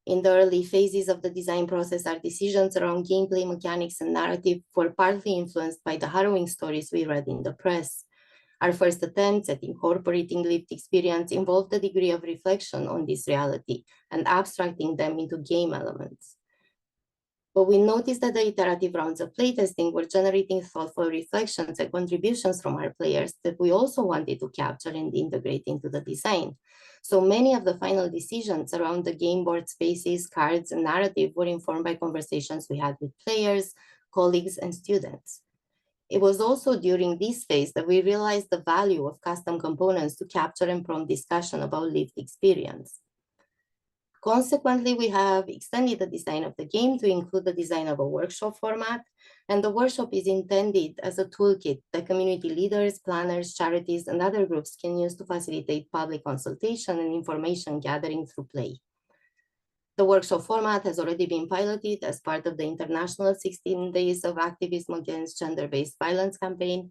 Speaker 5: In the early phases of the design process, our decisions around gameplay mechanics and narrative were partly influenced by the harrowing stories we read in the press. Our first attempts at incorporating lived experience involved a degree of reflection on this reality and abstracting them into game elements. But we noticed that the iterative rounds of playtesting were generating thoughtful reflections and contributions from our players that we also wanted to capture and integrate into the design. So many of the final decisions around the game board spaces, cards, and narrative were informed by conversations we had with players, colleagues, and students. It was also during this phase that we realized the value of custom components to capture and prompt discussion about lived experience. Consequently, we have extended the design of the game to include the design of a workshop format, and the workshop is intended as a toolkit that community leaders, planners, charities, and other groups can use to facilitate public consultation and information gathering through play. The workshop format has already been piloted as part of the International 16 Days of Activism Against Gender-Based Violence campaign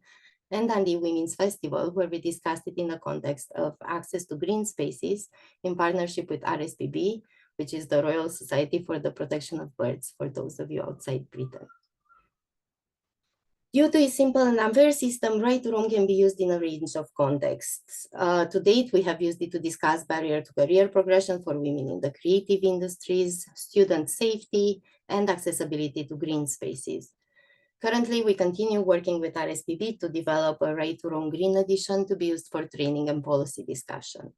Speaker 5: and Dundee Women's Festival, where we discussed it in the context of access to green spaces in partnership with RSPB, which is the Royal Society for the Protection of Birds, for those of you outside Britain. Due to its simple and unfair system, Right to Roam can be used in a range of contexts. To date, we have used it to discuss barrier to career progression for women in the creative industries, student safety, and accessibility to green spaces. Currently, we continue working with RSPB to develop a Right to Roam Green Edition to be used for training and policy discussion.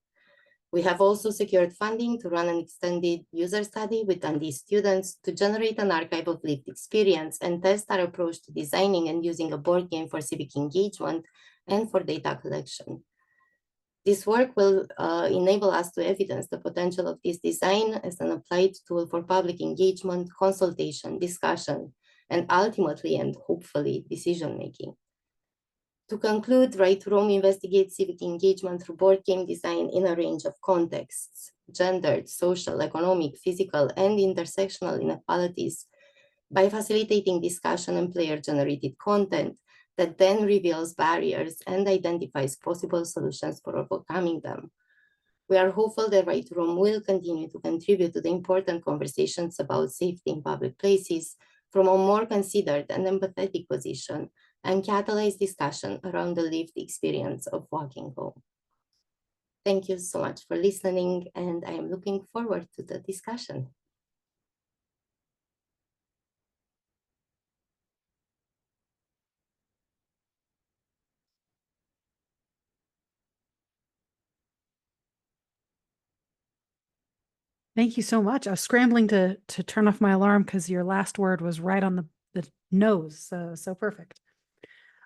Speaker 5: We have also secured funding to run an extended user study with Dundee students to generate an archive of lived experience and test our approach to designing and using a board game for civic engagement and for data collection. This work will enable us to evidence the potential of this design as an applied tool for public engagement, consultation, discussion, and ultimately and hopefully decision-making. To conclude, Right to Roam investigates civic engagement through board game design in a range of contexts: gendered, social, economic, physical, and intersectional inequalities by facilitating discussion and player-generated content that then reveals barriers and identifies possible solutions for overcoming them. We are hopeful the Right Room will continue to contribute to the important conversations about safety in public places from a more considered and empathetic position, and catalyze discussion around the lived experience of walking home. Thank you so much for listening, and I am looking forward to the discussion.
Speaker 1: Thank you so much. I was scrambling to turn off my alarm because your last word was right on the nose. So perfect.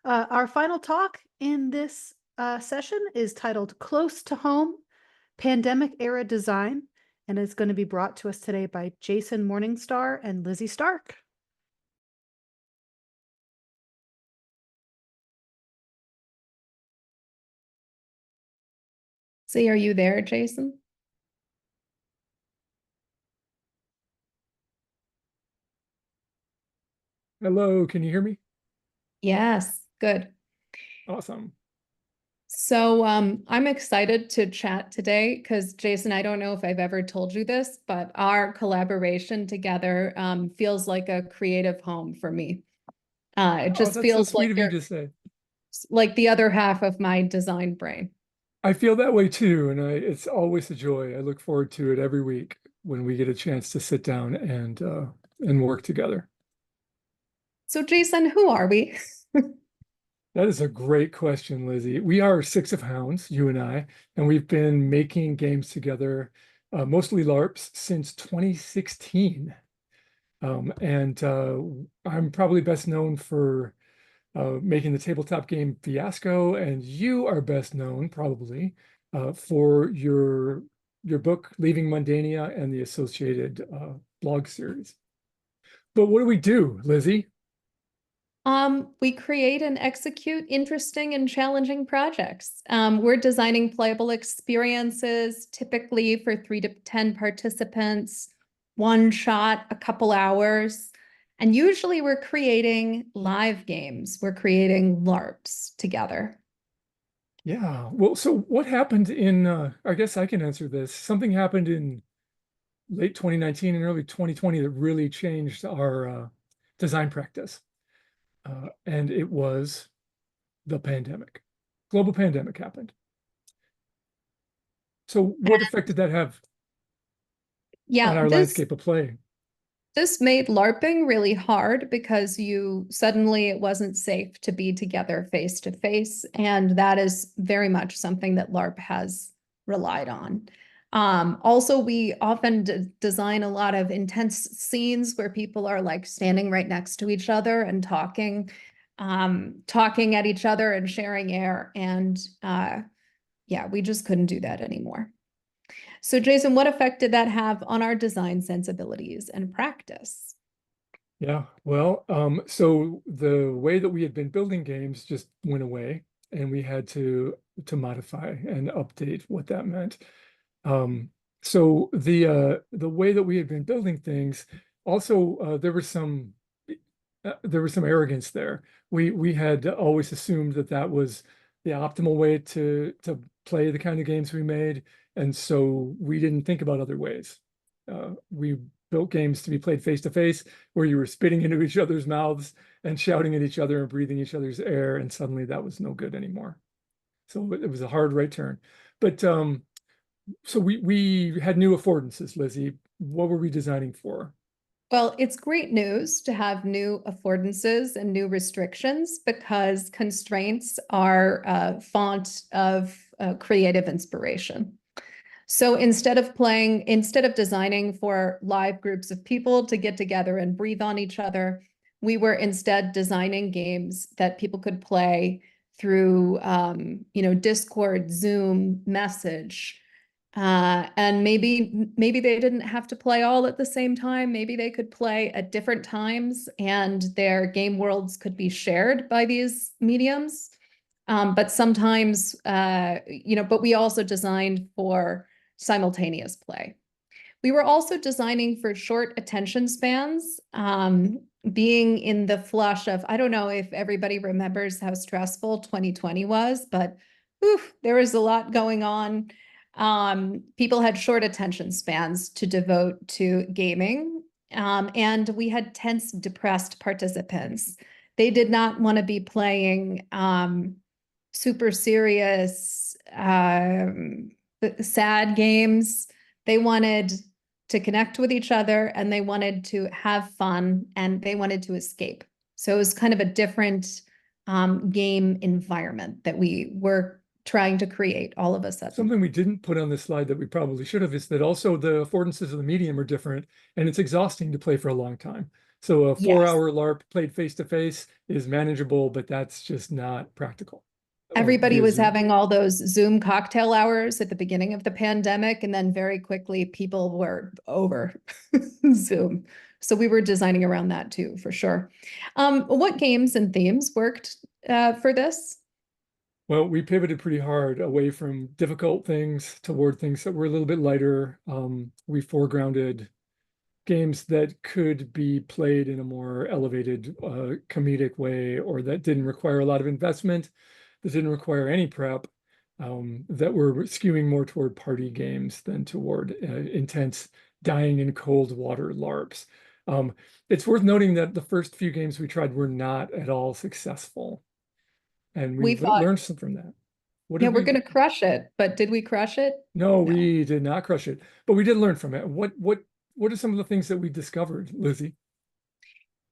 Speaker 1: Our final talk in this session is titled Close to Home, Pandemic Era Design, and it's going to be brought to us today by Jason Morningstar and Lizzie Stark.
Speaker 6: See, are you there, Jason?
Speaker 7: Hello, can you hear me?
Speaker 6: Yes, good.
Speaker 7: Awesome.
Speaker 6: So I'm excited to chat today because, Jason, I don't know if I've ever told you this, but our collaboration together feels like a creative home for me. It just
Speaker 7: that's
Speaker 6: feels
Speaker 7: so sweet
Speaker 6: like
Speaker 7: of you
Speaker 6: you're
Speaker 7: to say.
Speaker 6: like the other half of my design brain.
Speaker 7: I feel that way too, and it's always a joy. I look forward to it every week when we get a chance to sit down and work together.
Speaker 6: So, Jason, who are we?
Speaker 7: That is a great question, Lizzie. We are Six of Hounds, you and I, and we've been making games together, mostly LARPs, since 2016. I'm probably best known for making the tabletop game Fiasco, and you are best known probably for your book Leaving Mundania and the associated blog series. But what do we do, Lizzie?
Speaker 6: We create and execute interesting and challenging projects. We're designing playable experiences, typically for 3 to 10 participants, one shot, a couple hours. And usually we're creating live games. We're creating LARPs together.
Speaker 7: Yeah, well, so what happened in, I guess I can answer this. Something happened in late 2019 and early 2020 that really changed our design practice. And it was the pandemic. Global pandemic happened. So what effect did that have on our landscape of play?
Speaker 6: This made LARPing really hard because suddenly it wasn't safe to be together face to face. And that is very much something that LARP has relied on. Also, we often design a lot of intense scenes where people are like standing right next to each other and talking at each other and sharing air. And yeah, we just couldn't do that anymore. So Jason, what effect did that have on our design sensibilities and practice?
Speaker 7: Yeah, well, so the way that we had been building games just went away, and we had to modify and update what that meant. So the way that we had been building things, also there was some arrogance there. We had always assumed that that was the optimal way to play the kind of games we made, and so we didn't think about other ways. We built games to be played face to face, where you were spitting into each other's mouths and shouting at each other and breathing each other's air, and suddenly that was no good anymore. So it was a hard right turn. But so we had new affordances, Lizzie. What were we designing for?
Speaker 6: Well, it's great news to have new affordances and new restrictions because constraints are a font of creative inspiration. So instead of designing for live groups of people to get together and breathe on each other, we were instead designing games that people could play through, Discord, Zoom, Message. And maybe they didn't have to play all at the same time. Maybe they could play at different times and their game worlds could be shared by these mediums. But sometimes, but we also designed for simultaneous play. We were also designing for short attention spans, being in the flush of, I don't know if everybody remembers how stressful 2020 was, but there was a lot going on. People had short attention spans to devote to gaming, and we had tense, depressed participants. They did not want to be playing super serious, sad games. They wanted to connect with each other, and they wanted to have fun, and they wanted to escape. So it was kind of a different game environment that we were trying to create all of a sudden.
Speaker 7: Something we didn't put on this slide that we probably should have is that also the affordances of the medium are different, and it's exhausting to play for a long time. So a 4-hour LARP played face-to-face is manageable, but that's just not practical.
Speaker 6: Everybody
Speaker 7: via
Speaker 6: was
Speaker 7: Zoom.
Speaker 6: having all those Zoom cocktail hours at the beginning of the pandemic, and then very quickly people were over Zoom. So we were designing around that too, for sure. What games and themes worked for this?
Speaker 7: Well, we pivoted pretty hard away from difficult things toward things that were a little bit lighter. We foregrounded games that could be played in a more elevated comedic way, or that didn't require a lot of investment, that didn't require any prep, that were skewing more toward party games than toward intense dying in cold water LARPs. It's worth noting that the first few games we tried were not at all successful. And
Speaker 6: We
Speaker 7: we've
Speaker 6: thought,
Speaker 7: learned something from that. What
Speaker 6: yeah,
Speaker 7: did
Speaker 6: we're
Speaker 7: we-
Speaker 6: going to crush it, but did we crush it?
Speaker 7: No, we did not crush it, but we did learn from it. What are some of the things that we discovered, Lizzie?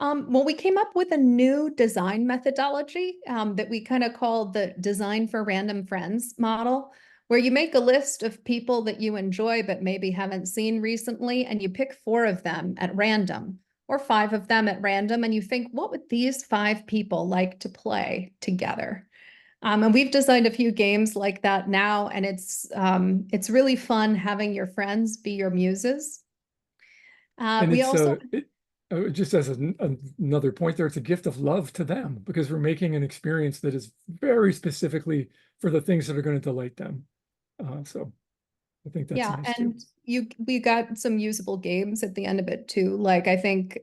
Speaker 6: Well, we came up with a new design methodology that we kind of called the design for random friends model, where you make a list of people that you enjoy but maybe haven't seen recently, and you pick 4 of them at random or 5 of them at random, and you think, what would these 5 people like to play together? And we've designed a few games like that now, and it's really fun having your friends be your muses.
Speaker 7: And
Speaker 6: We
Speaker 7: it's
Speaker 6: also
Speaker 7: just as another point there, it's a gift of love to them because we're making an experience that is very specifically for the things that are going to delight them. So I think that's nice too.
Speaker 6: and we got some usable games at the end of it too. Like I think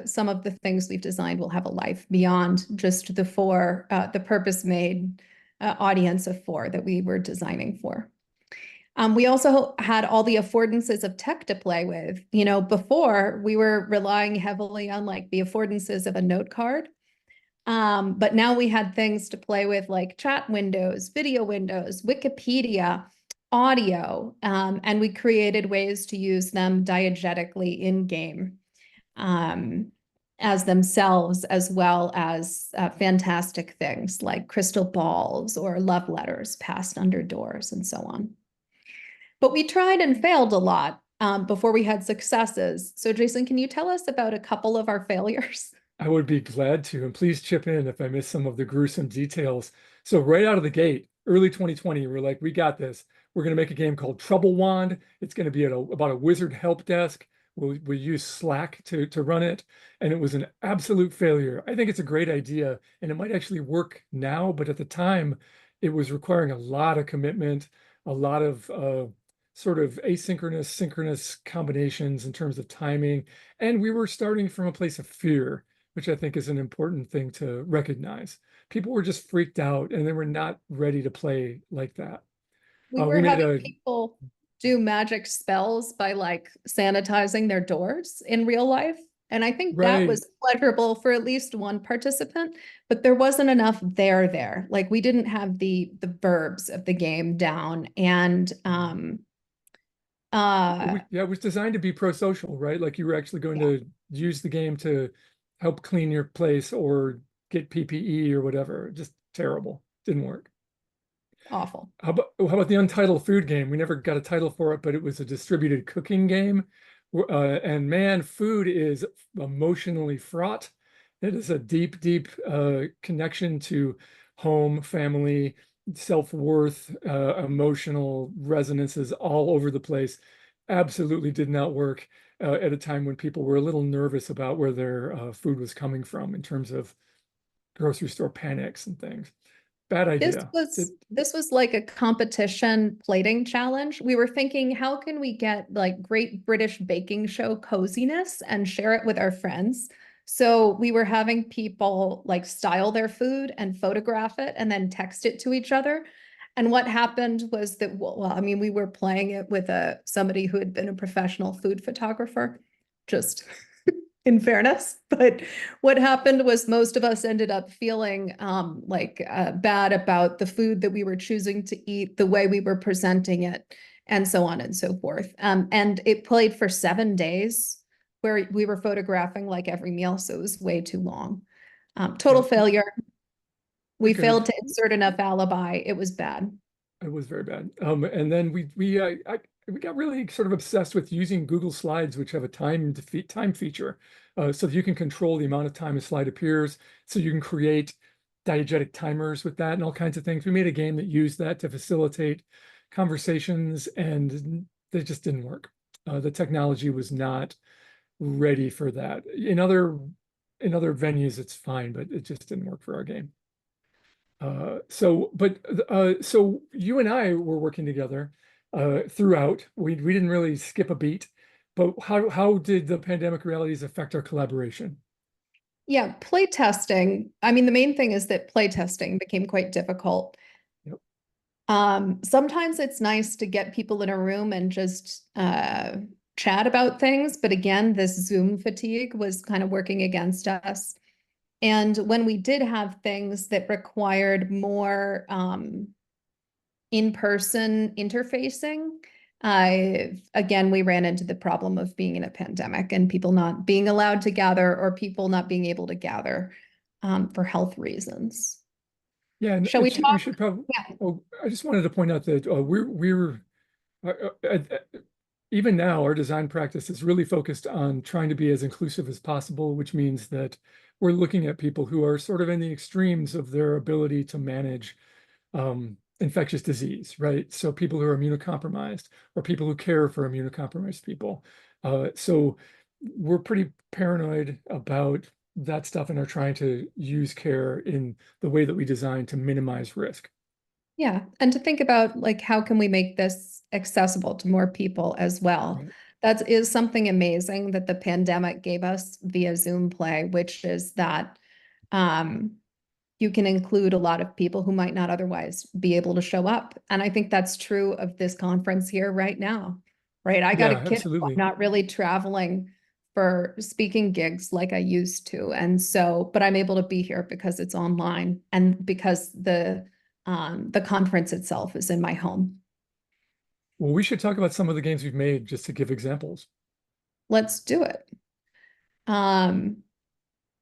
Speaker 6: some of the things we've designed will have a life beyond just the 4, the purpose-made audience of 4 that we were designing for. We also had all the affordances of tech to play with. You know, before we were relying heavily on like the affordances of a note card. But now we had things to play with like chat windows, video windows, Wikipedia, audio, and we created ways to use them diegetically in game as themselves, as well as fantastic things like crystal balls or love letters passed under doors and so on. But we tried and failed a lot before we had successes. So Jason, can you tell us about a couple of our failures?
Speaker 7: I would be glad to, and please chip in if I miss some of the gruesome details. So right out of the gate, early 2020, we're like, we got this. We're going to make a game called Trouble Wand. It's going to be about a wizard help desk. We'll use Slack to run it. And it was an absolute failure. I think it's a great idea, and it might actually work now, but at the time, it was requiring a lot of commitment, a lot of sort of asynchronous, synchronous combinations in terms of timing. And we were starting from a place of fear, which I think is an important thing to recognize. People were just freaked out and they were not ready to play like that.
Speaker 6: We were having people do magic spells by like sanitizing their doors in real life. And I think that was pleasurable for at least one participant, but there wasn't enough there. Like we didn't have the verbs of the game down. And
Speaker 7: it was designed to be pro-social, right? Like you were actually going to use the game to help clean your place or get PPE or whatever. Just terrible. Didn't work.
Speaker 6: Awful.
Speaker 7: How about the Untitled Food game? We never got a title for it, but it was a distributed cooking game. And man, food is emotionally fraught. It is a deep, deep connection to home, family, self-worth, emotional resonances all over the place. Absolutely did not work at a time when people were a little nervous about where their food was coming from in terms of grocery store panics and things. Bad idea.
Speaker 6: This was like a competition plating challenge. We were thinking, how can we get like Great British Baking Show coziness and share it with our friends? So we were having people like style their food and photograph it and then text it to each other. And what happened was that, well, I mean, we were playing it with somebody who had been a professional food photographer, just in fairness. But what happened was most of us ended up feeling bad about the food that we were choosing to eat, the way we were presenting it, and so on and so forth. And it played for 7 days where we were photographing like every meal, so it was way too long. Total failure. We failed to insert enough alibi. It was bad.
Speaker 7: It was very bad. And then we got really sort of obsessed with using Google Slides, which have a time feature, so that you can control the amount of time a slide appears. So you can create diegetic timers with that and all kinds of things. We made a game that used that to facilitate conversations, and they just didn't work. The technology was not ready for that. In other venues, it's fine, but it just didn't work for our game. So you and I were working together throughout. We didn't really skip a beat, but how did the pandemic realities affect our collaboration?
Speaker 6: Yeah, play testing. I mean, the main thing is that play testing became quite difficult.
Speaker 7: Yep.
Speaker 6: Sometimes it's nice to get people in a room and just chat about things, but again, this Zoom fatigue was kind of working against us. And when we did have things that required more in-person interfacing, again, we ran into the problem of being in a pandemic and people not being allowed to gather, or people not being able to gather for health reasons.
Speaker 7: Yeah, and
Speaker 6: Shall we talk?
Speaker 7: We should probably.
Speaker 6: Yeah.
Speaker 7: Oh, I just wanted to point out that we're even now, our design practice is really focused on trying to be as inclusive as possible, which means that we're looking at people who are sort of in the extremes of their ability to manage infectious disease, right? So people who are immunocompromised, or people who care for immunocompromised people. So we're pretty paranoid about that stuff and are trying to use care in the way that we design to minimize risk.
Speaker 6: Yeah, and to think about like, how can we make this accessible to more people as well?
Speaker 7: Right.
Speaker 6: That is something amazing that the pandemic gave us via Zoom play, which is that you can include a lot of people who might not otherwise be able to show up. And I think that's true of this conference here right now, right? I got a kid,
Speaker 7: absolutely.
Speaker 6: I'm not really traveling for speaking gigs like I used to. And so, but I'm able to be here because it's online and because the conference itself is in my home.
Speaker 7: Well, we should talk about some of the games we've made just to give examples.
Speaker 6: Let's do it.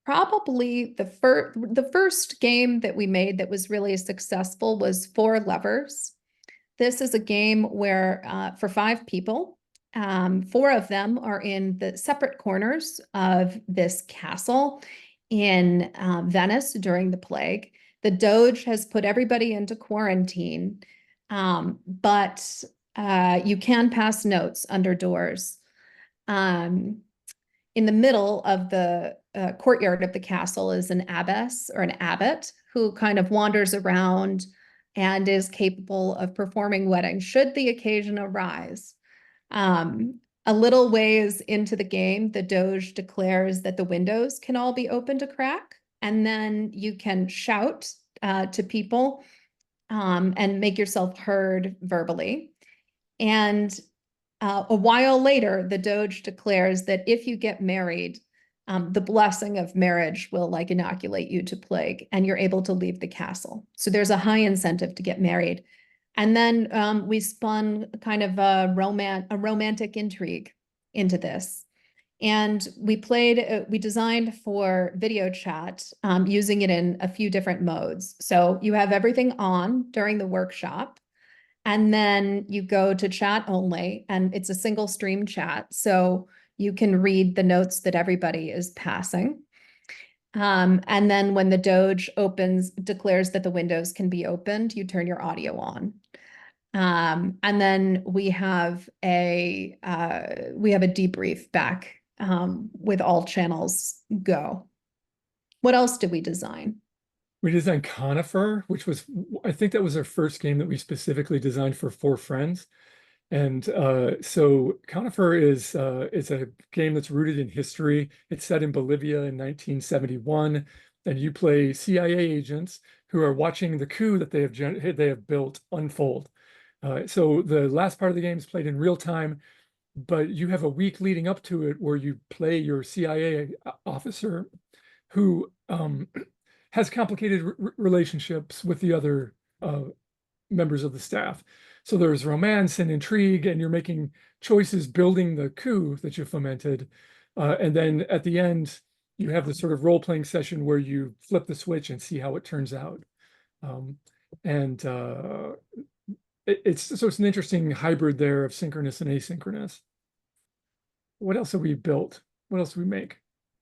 Speaker 6: Probably the first game that we made that was really successful was 4 Lovers. This is a game where for 5 people, 4 of them are in the separate corners of this castle in Venice during the plague. The Doge has put everybody into quarantine, but you can pass notes under doors. In the middle of the courtyard of the castle is an abbess or an abbot who kind of wanders around and is capable of performing weddings should the occasion arise. A little ways into the game, the Doge declares that the windows can all be opened a crack, and then you can shout to people and make yourself heard verbally. And a while later, the Doge declares that if you get married, the blessing of marriage will like inoculate you to plague and you're able to leave the castle. So there's a high incentive to get married. And then we spun kind of a romantic intrigue into this. And we designed for video chat using it in a few different modes. So you have everything on during the workshop. And then you go to chat only, and it's a single stream chat. So you can read the notes that everybody is passing. And then when the Doge declares that the windows can be opened, you turn your audio on. And then we have a debrief back with all channels go. What else did we design?
Speaker 7: We designed Conifer, which was, I think that was our first game that we specifically designed for 4 friends. And so Conifer is a game that's rooted in history. It's set in Bolivia in 1971, and you play CIA agents who are watching the coup that they have built unfold. So the last part of the game is played in real time, but you have a week leading up to it where you play your CIA officer who has complicated relationships with the other members of the staff. So there's romance and intrigue, and you're making choices building the coup that you fomented. And then at the end, you have this sort of role-playing session where you flip the switch and see how it turns out. It's an interesting hybrid there of synchronous and asynchronous. What else have we built? What else do we make?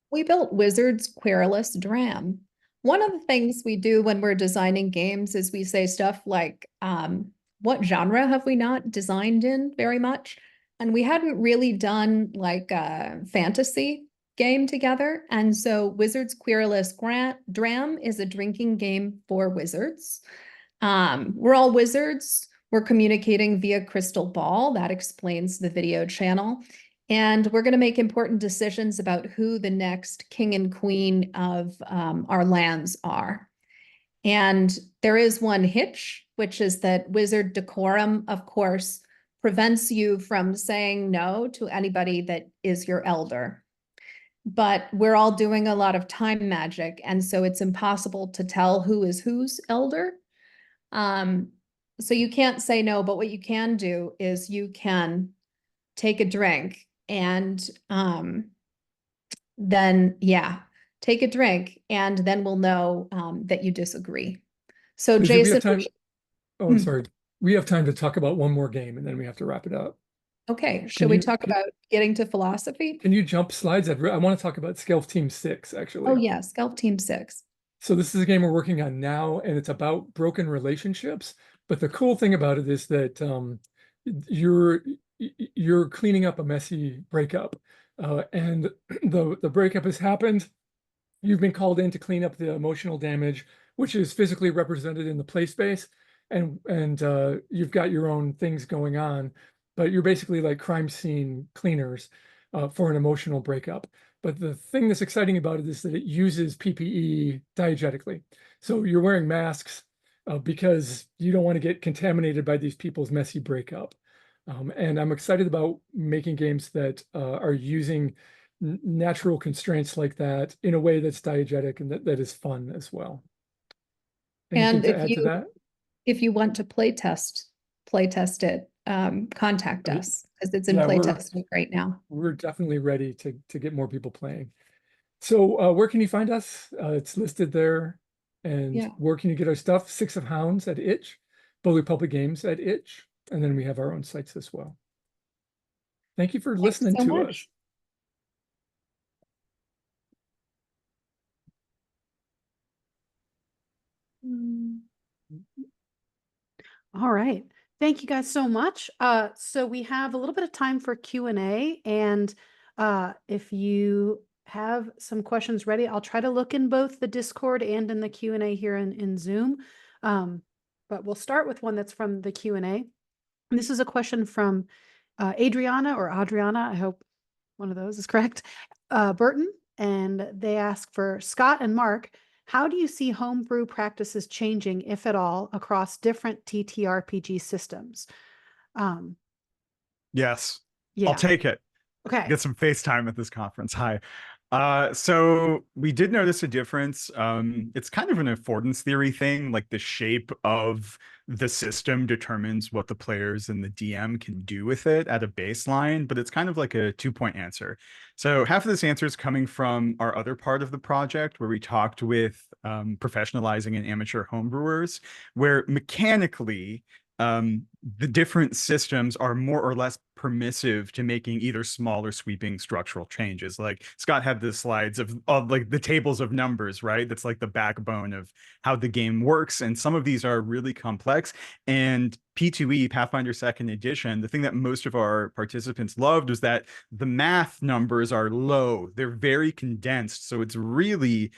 Speaker 6: We built Wizard's Querulous Dram. One of the things we do when we're designing games is we say stuff like, what genre have we not designed in very much? And we hadn't really done like a fantasy game together. And so Wizard's Querulous Dram is a drinking game for wizards. We're all wizards. We're communicating via crystal ball. That explains the video channel. And we're going to make important decisions about who the next king and queen of our lands are. And there is one hitch, which is that wizard decorum, of course, prevents you from saying no to anybody that is your elder. But we're all doing a lot of time magic, and so it's impossible to tell who is whose elder. So you can't say no, but what you can do is you can take a drink and then, take a drink, and then we'll know that you disagree. So
Speaker 7: Lizzie, we have
Speaker 6: Jason,
Speaker 7: time. Oh, sorry. We have time to talk about one more game, and then we have to wrap it up.
Speaker 6: okay, should we talk about getting to philosophy?
Speaker 7: Can you jump slides? I want to talk about Skelf Team 6, actually.
Speaker 6: Oh, yeah, Skelf Team 6.
Speaker 7: So this is a game we're working on now, and it's about broken relationships. But the cool thing about it is that you're cleaning up a messy breakup, and the breakup has happened. You've been called in to clean up the emotional damage, which is physically represented in the play space, and you've got your own things going on, but you're basically like crime scene cleaners for an emotional breakup. But the thing that's exciting about it is that it uses PPE diegetically. So you're wearing masks because you don't want to get contaminated by these people's messy breakup. And I'm excited about making games that are using natural constraints like that in a way that's diegetic and that is fun as well. Anything to add to that?
Speaker 6: If you want to playtest it, contact us, because it's in playtesting right now.
Speaker 7: We're definitely ready to get more people playing. So where can you find us? It's listed there. And where can you get our stuff? Six of Hounds at Itch, Bully Public Games at Itch, and then we have our own sites as well. Thank you for listening to us.
Speaker 1: All right. Thank you guys so much. So we have a little bit of time for Q&A, and if you have some questions ready, I'll try to look in both the Discord and in the Q&A here in Zoom. But we'll start with one that's from the Q&A. This is a question from Adriana or Adriana, I hope one of those is correct, Burton, and they ask for Scott and Marc, how do you see homebrew practices changing, if at all, across different TTRPG systems?
Speaker 8: Yes,
Speaker 1: Yeah.
Speaker 8: I'll take it.
Speaker 1: Okay.
Speaker 8: Get some FaceTime at this conference. Hi. So we did notice a difference. It's kind of an affordance theory thing, like the shape of the system determines what the players and the DM can do with it at a baseline, but it's kind of like a 2-point answer. So half of this answer is coming from our other part of the project where we talked with professionalizing and amateur homebrewers, where mechanically the different systems are more or less permissive to making either small or sweeping structural changes. Like Scott had the slides of like the tables of numbers, right? That's like the backbone of how the game works. And some of these are really complex. And P2E, Pathfinder 2nd Edition, the thing that most of our participants loved was that the math numbers are low. They're very condensed. So it's really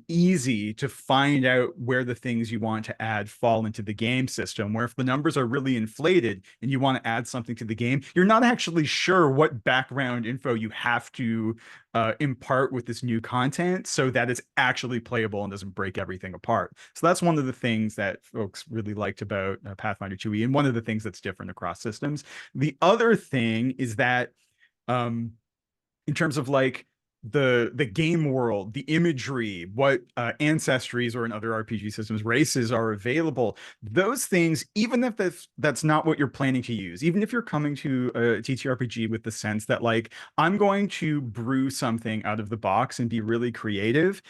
Speaker 8: easy to find out where the things you want to add fall into the game system, where if the numbers are really overly inflated and you want to add something to the game, you're not actually sure what background info you have to impart with this new content so that it's actually playable and doesn't break everything apart. So that's one of the things that folks really liked about Pathfinder 2e, and one of the things that's different across systems. The other thing is that in terms of like the game world, the imagery, what ancestries, or in other RPG systems, races are available, those things, even if that's not what you're planning to use, even if you're coming to a TTRPG with the sense that like, I'm going to brew something out of the box and be really creative,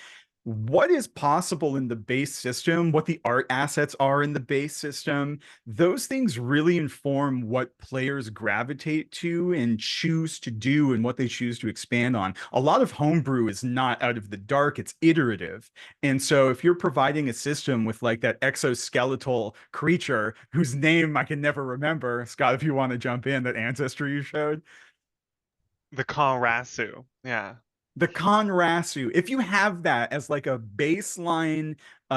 Speaker 8: what is possible in the base system, what the art assets are in the base system, those things really inform what players gravitate to and choose to do and what they choose to expand on. A lot of homebrew is not out of the dark, it's iterative. And so if you're providing a system with like that exoskeletal creature whose name I can never remember, Scott, if you want to jump in, that ancestry you showed.
Speaker 4: The Konrasu, yeah.
Speaker 8: The Konrasu, if you have that as like a baseline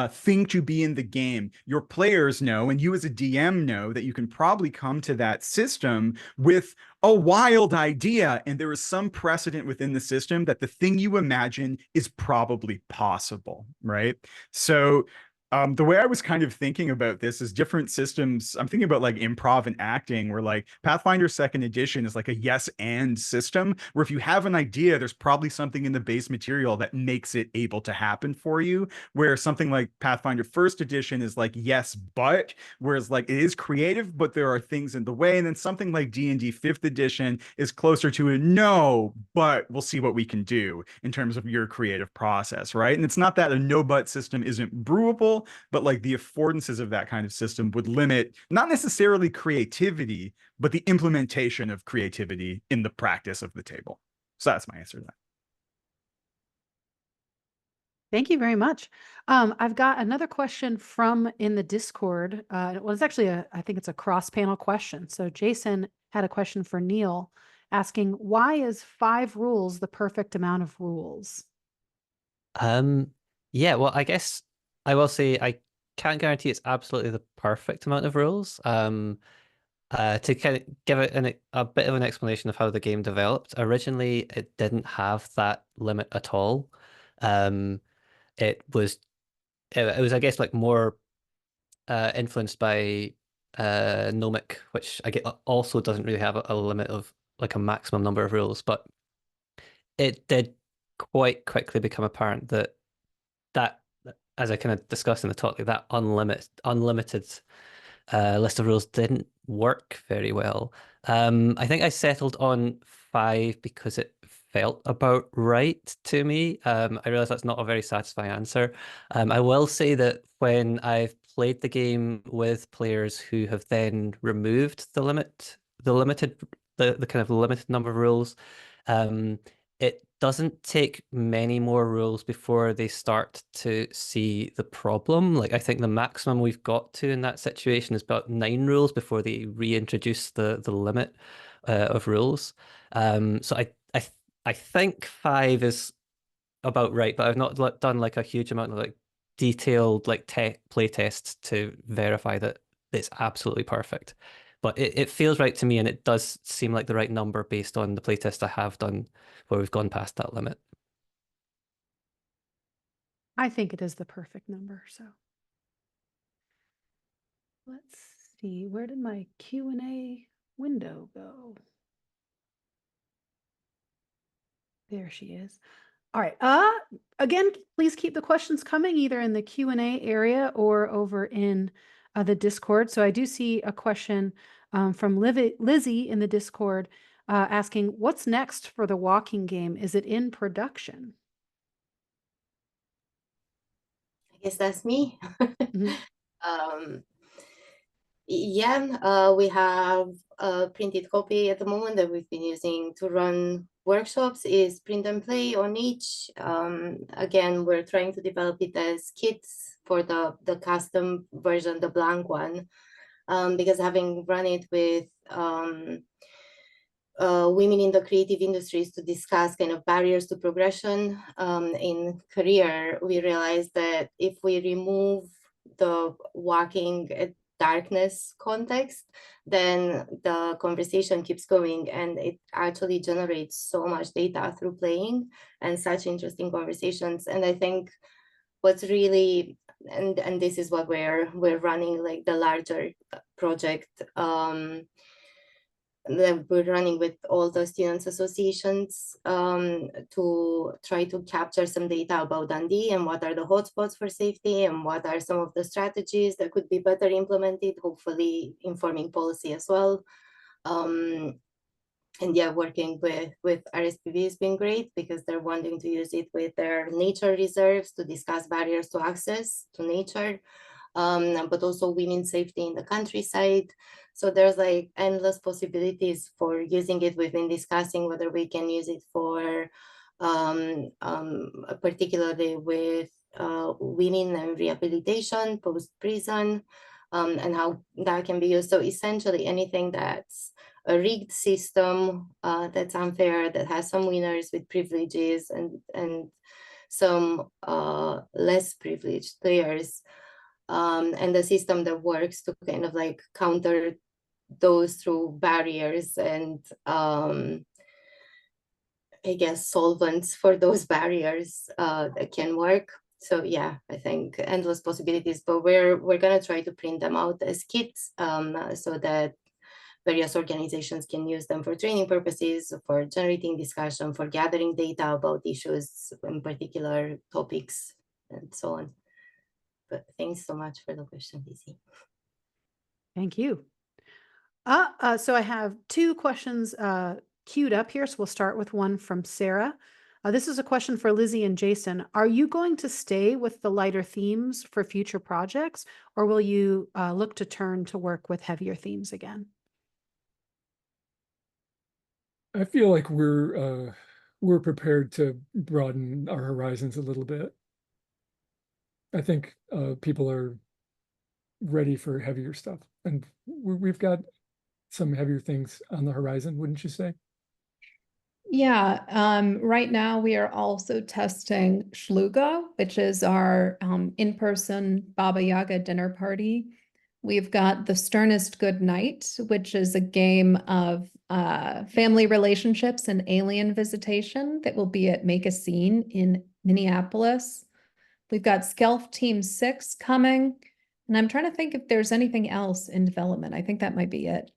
Speaker 8: thing to be in the game, your players know, and you as a DM know, that you can probably come to that system with a wild idea, and there is some precedent within the system that the thing you imagine is probably possible, right? So the way I was kind of thinking about this is different systems. I'm thinking about like improv and acting, where like Pathfinder 2nd edition is like a yes and system, where if you have an idea, there's probably something in the base material that makes it able to happen for you. Where something like Pathfinder 1st edition is like yes, but, whereas like it is creative, but there are things in the way. And then something like D&D 5th edition is closer to a no, but we'll see what we can do in terms of your creative process, right? And it's not that a no but system isn't brewable, but like the affordances of that kind of system would limit not necessarily creativity, but the implementation of creativity in the practice of the table. So that's my answer to that.
Speaker 1: Thank you very much. I've got another question from in the Discord. Well, it's actually I think it's a cross-panel question. So Jason had a question for Neil asking, why is 5 rules the perfect amount of rules?
Speaker 2: Yeah, well, I guess I will say I can't guarantee it's absolutely the perfect amount of rules. To kind of give it a bit of an explanation of how the game developed, originally it didn't have that limit at all. It was, I guess, like more influenced by Gnomic, which I get also doesn't really have a limit of like a maximum number of rules, but it did quite quickly become apparent that as I kind of discussed in the talk, like that unlimited list of rules didn't work very well. I think I settled on 5 because it felt about right to me. I realize that's not a very satisfying answer. I will say that when I've played the game with players who have then removed the kind of limited number of rules, it doesn't take many more rules before they start to see the problem. Like I think the maximum we've got to in that situation is about 9 rules before they reintroduce the limit of rules. So I think 5 is about right, but I've not done like a huge amount of like detailed like play tests to verify that it's absolutely perfect. But it feels right to me, and it does seem like the right number based on the playtest I have done where we've gone past that limit.
Speaker 1: I think it is the perfect number. So let's see, where did my Q&A window go? There she is. All right. Again, please keep the questions coming either in the Q&A area or over in the Discord. So I do see a question from Lizzie in the Discord asking, what's next for the walking game? Is it in production?
Speaker 5: I guess that's me.
Speaker 1: Mm-hmm.
Speaker 5: Yeah, we have a printed copy at the moment that we've been using to run workshops. Is print and play on each. Again, we're trying to develop it as kits for the custom version, the blank one, because having run it with women in the creative industries to discuss kind of barriers to progression in career, we realized that if we remove the walking darkness context, then the conversation keeps going, and it actually generates so much data through playing and such interesting conversations. And I think what's really, and this is what we're running, like the larger project that we're running with all the students associations to try to capture some data about Dundee and what are the hotspots for safety and what are some of the strategies that could be better implemented, hopefully informing policy as well. And yeah, working with RSPB has been great because they're wanting to use it with their nature reserves to discuss barriers to access to nature, but also women's safety in the countryside. So there's like endless possibilities for using it. We've been discussing whether we can use it for particularly with women and rehabilitation post-prison, and how that can be used. So essentially anything that's a rigged system that's unfair, that has some winners with privileges and some less privileged players, and a system that works to kind of like counter those through barriers and I guess solvents for those barriers that can work. So yeah, I think endless possibilities, but we're gonna try to print them out as kits so that various organizations can use them for training purposes, for generating discussion, for gathering data about issues in particular topics, and so on. But thanks so much for the question, Lizzie.
Speaker 1: Thank you. So I have two questions queued up here. So we'll start with one from Sarah. This is a question for Lizzie and Jason. Are you going to stay with the lighter themes for future projects, or will you look to turn to work with heavier themes again?
Speaker 7: I feel like we're prepared to broaden our horizons a little bit. I think people are ready for heavier stuff, and we've got some heavier things on the horizon, wouldn't you say?
Speaker 6: Yeah, right now we are also testing Shluga, which is our in-person Baba Yaga dinner party. We've got The Sternest Good Night, which is a game of family relationships and alien visitation that will be at Make a Scene in Minneapolis. We've got Skelf Team 6 coming, and I'm trying to think if there's anything else in development. I think that might be it.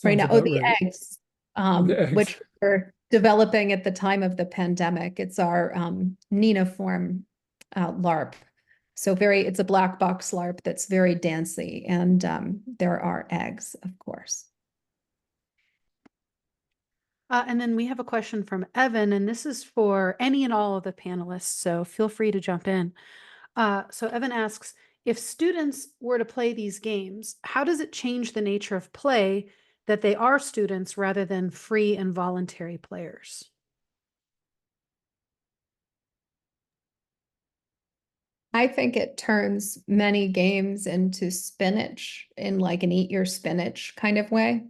Speaker 6: Right now. Oh, the eggs, which we're developing at the time of the pandemic. It's our Nina-form LARP. So it's a black box LARP that's very dancey, and there are eggs, of course.
Speaker 1: And then we have a question from Evan, and this is for any and all of the panelists, so feel free to jump in. So Evan asks, if students were to play these games, how does it change the nature of play that they are students rather than free and voluntary players?
Speaker 6: I think it turns many games into spinach in like an eat your spinach kind of way.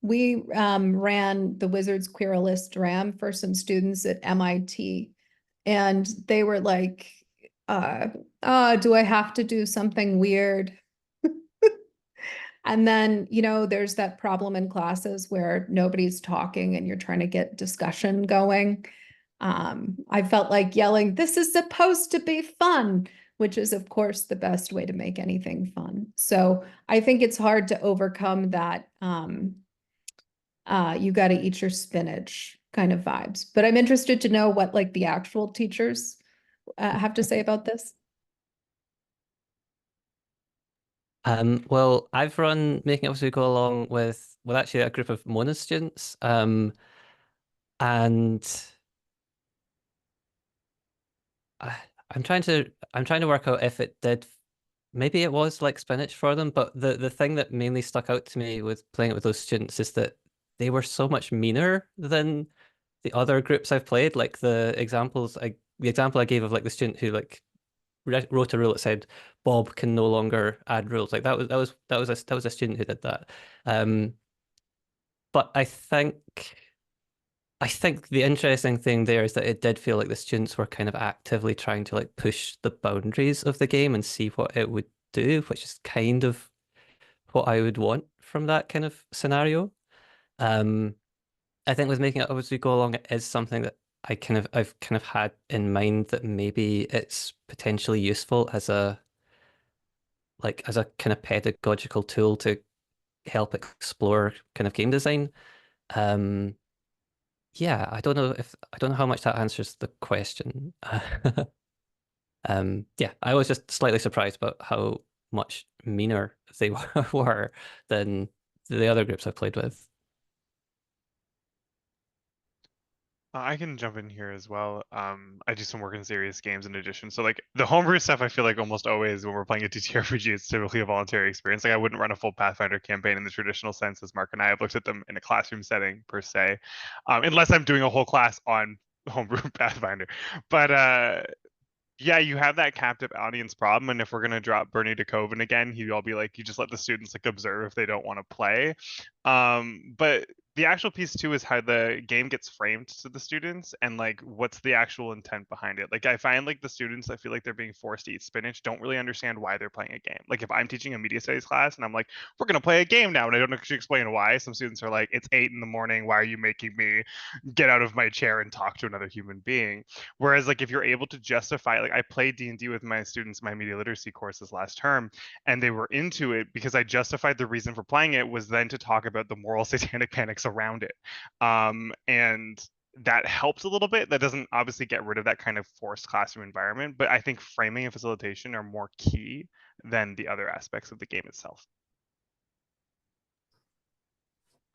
Speaker 6: We ran the Wizards Querulous Dram for some students at MIT, and they were like, do I have to do something weird? And then, there's that problem in classes where nobody's talking and you're trying to get discussion going. I felt like yelling, "This is supposed to be fun," which is, of course, the best way to make anything fun. So I think it's hard to overcome that you got to eat your spinach kind of vibes. But I'm interested to know what like the actual teachers have to say about this.
Speaker 2: Well, I've run Making Up As We Go Along with actually a group of Mona students, and I'm trying to work out if it did. Maybe it was like spinach for them, but the thing that mainly stuck out to me with playing it with those students is that they were so much meaner than the other groups I've played. Like the example I gave of like the student who like wrote a rule that said Bob can no longer add rules. Like that was a student who did that. But I think the interesting thing there is that it did feel like the students were kind of actively trying to like push the boundaries of the game and see what it would do, which is kind of what I would want from that kind of scenario. I think with making it up as we go along, it is something that I've kind of had in mind, that maybe it's potentially useful as a kind of pedagogical tool to help explore kind of game design. Yeah, I don't know how much that answers the question. Yeah, I was just slightly surprised about how much meaner they were than the other groups I've played with.
Speaker 4: I can jump in here as well. I do some work in serious games in addition. So like the homebrew stuff, I feel like almost always when we're playing a TTRPG, it's typically a voluntary experience. Like I wouldn't run a full Pathfinder campaign in the traditional sense as Marc and I have looked at them in a classroom setting per se, unless I'm doing a whole class on homebrew Pathfinder. But yeah, you have that captive audience problem, and if we're gonna drop Bernie to Coven again, he'd all be like, you just let the students like observe if they don't want to play. But the actual piece too is how the game gets framed to the students and like what's the actual intent behind it. Like I find like the students, I feel like they're being forced to eat spinach, don't really understand why they're playing a game. Like if I'm teaching a media studies class and I'm like, we're gonna play a game now, and I don't actually explain why, some students are like, it's 8 a.m, why are you making me get out of my chair and talk to another human being? Whereas like if you're able to justify, like I played D&D with my students in my media literacy courses last term, and they were into it because I justified the reason for playing it was then to talk about the moral satanic panics around it. And that helps a little bit. That doesn't obviously get rid of that kind of forced classroom environment, but I think framing and facilitation are more key than the other aspects of the game itself.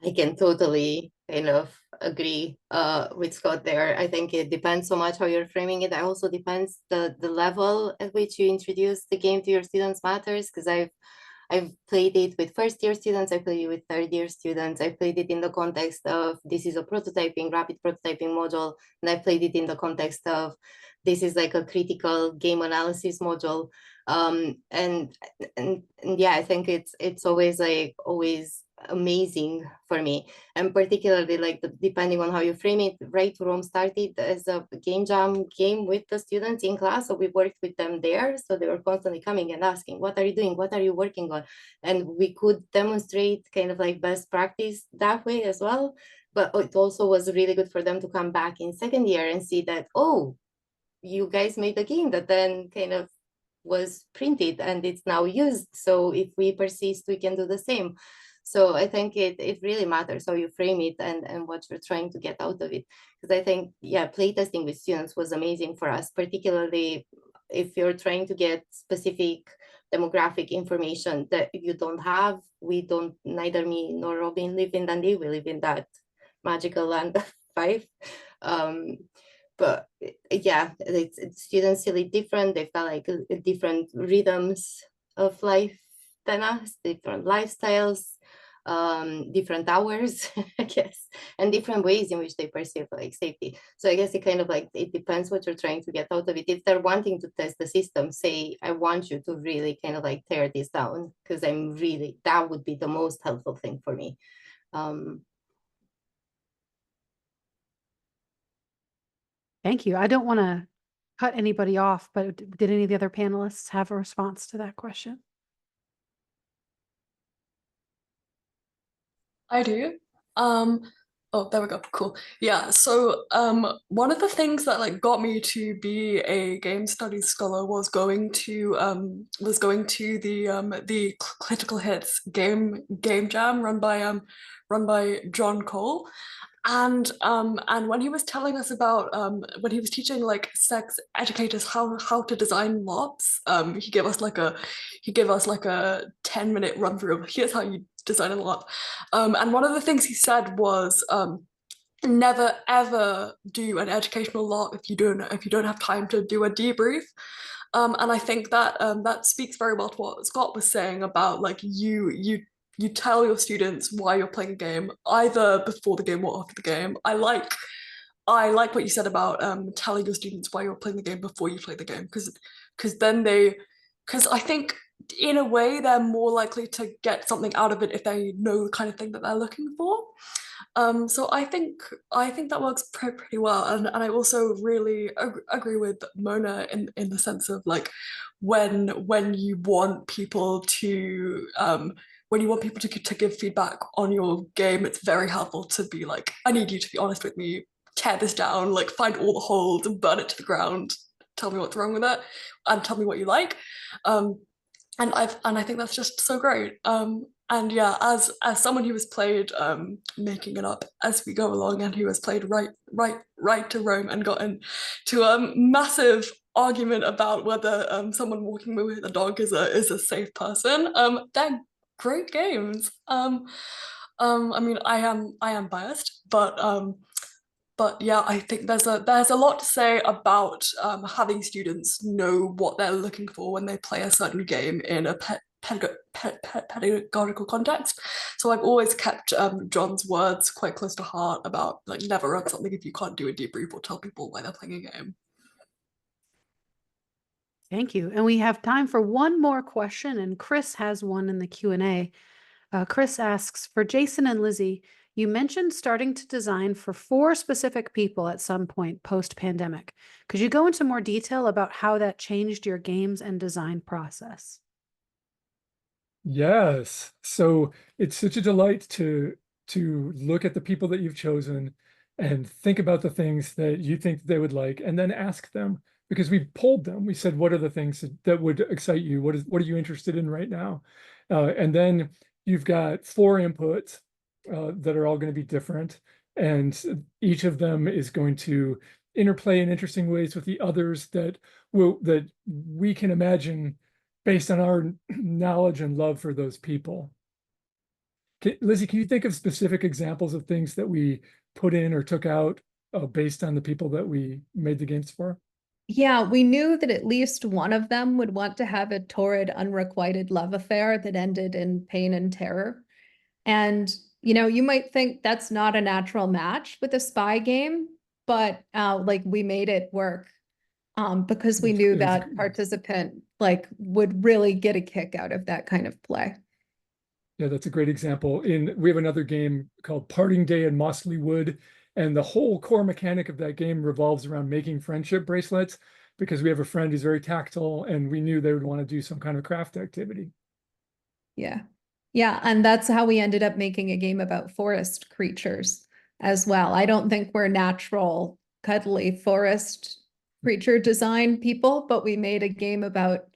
Speaker 5: I can totally kind of agree with Scott there. I think it depends so much how you're framing it. It also depends the level at which you introduce the game to your students matters, because I've played it with first-year students, I played it with third-year students, I played it in the context of this is a prototyping, rapid prototyping module, and I played it in the context of this is like a critical game analysis module. And yeah, I think it's always amazing for me, and particularly like depending on how you frame it. Right to Rome started as a game jam game with the students in class, so we worked with them there, so they were constantly coming and asking, what are you doing, what are you working on, and we could demonstrate kind of like best practice that way as well. But it also was really good for them to come back in second year and see that, oh, you guys made a game that then kind of was printed and it's now used, so if we persist we can do the same. So I think it really matters how you frame it and what you're trying to get out of it. Because I think, yeah, playtesting with students was amazing for us, particularly if you're trying to get specific demographic information that you don't have. We don't, neither me nor Robin live in Dundee, we live in that magical land of 5. But yeah, it's students really different. They've got like different rhythms of life than us, different lifestyles, different hours, I guess, and different ways in which they perceive like safety. So I guess it kind of like, it depends what you're trying to get out of it. If they're wanting to test the system, say, I want you to really kind of like tear this down, because that would be the most helpful thing for me.
Speaker 1: Thank you. I don't want to cut anybody off, but did any of the other panelists have a response to that question?
Speaker 3: I do. Oh, there we go. Cool. Yeah. So, one of the things that like got me to be a game studies scholar was going to the Critical Hits game jam run by John Cole. And when he was telling us about when he was teaching like sex educators how to design LOPs, he gave us like a 10-minute run through. Here's how you design a LOP. And one of the things he said was never ever do an educational LOP if you don't have time to do a debrief. And I think that that speaks very well to what Scott was saying about like you tell your students why you're playing a game, either before the game or after the game. I like what you said about telling your students why you're playing the game before you play the game, because I think in a way they're more likely to get something out of it if they know the kind of thing that they're looking for. So I think that works pretty well, and I also really agree with Mona in the sense of like when you want people to when you want people to give feedback on your game, it's very helpful to be like, I need you to be honest with me, tear this down, like find all the holes and burn it to the ground, tell me what's wrong with it, and tell me what you like. And I think that's just so great. And yeah, as someone who has played making it up as we go along, and who has played right to Rome and gotten to a massive argument about whether someone walking with a dog is a safe person, they're great games. I mean, I am biased, but yeah, I think there's a lot to say about having students know what they're looking for when they play a certain game in a pedagogical context. So I've always kept John's words quite close to heart about like never run something if you can't do a debrief or tell people why they're playing a game.
Speaker 1: Thank you. And we have time for one more question, and Chris has one in the Q&A. Chris asks, for Jason and Lizzie, you mentioned starting to design for 4 specific people at some point post-pandemic. Could you go into more detail about how that changed your games and design process?
Speaker 7: Yes. So it's such a delight to look at the people that you've chosen and think about the things that you think they would like, and then ask them, because we polled them. We said, what are the things that would excite you? What are you interested in right now? And then you've got 4 inputs that are all going to be different, and each of them is going to interplay in interesting ways with the others that we can imagine based on our knowledge and love for those people. Lizzie, can you think of specific examples of things that we put in or took out based on the people that we made the games for?
Speaker 6: Yeah, we knew that at least one of them would want to have a torrid, unrequited love affair that ended in pain and terror. And, you know, you might think that's not a natural match with a spy game, but like we made it work because we knew that participant like would really get a kick out of that kind of play.
Speaker 7: Yeah, that's a great example. We have another game called Parting Day in Mossley Wood, and the whole core mechanic of that game revolves around making friendship bracelets, because we have a friend who's very tactile, and we knew they would want to do some kind of craft activity.
Speaker 6: Yeah. Yeah, and that's how we ended up making a game about forest creatures as well. I don't think we're natural, cuddly forest creature design people, but we made a game about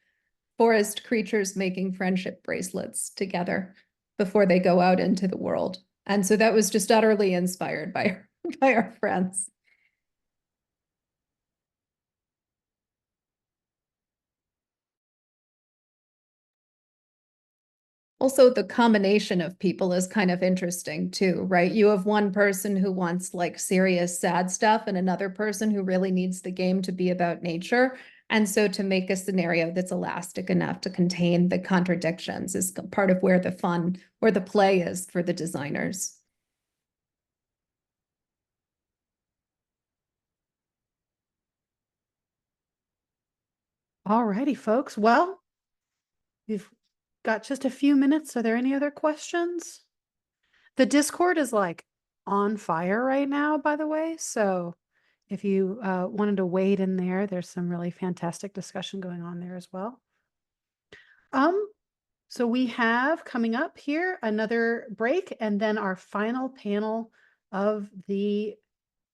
Speaker 6: forest creatures making friendship bracelets together before they go out into the world. And so that was just utterly inspired by our friends. Also, the combination of people is kind of interesting too, right? You have one person who wants like serious, sad stuff, and another person who really needs the game to be about nature. And so to make a scenario that's elastic enough to contain the contradictions is part of where the fun, where the play is for the designers.
Speaker 1: All righty, folks. Well, we've got just a few minutes. Are there any other questions? The Discord is like on fire right now, by the way. So if you wanted to wade in there, there's some really fantastic discussion going on there as well. So we have coming up here another break, and then our final panel of the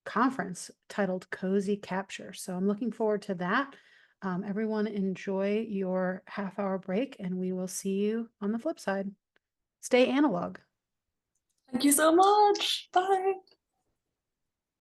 Speaker 1: conference titled Cozy Capture. So I'm looking forward to that. Everyone enjoy your half-hour break, and we will see you on the flip side. Stay analog.
Speaker 3: Thank you so much. Bye.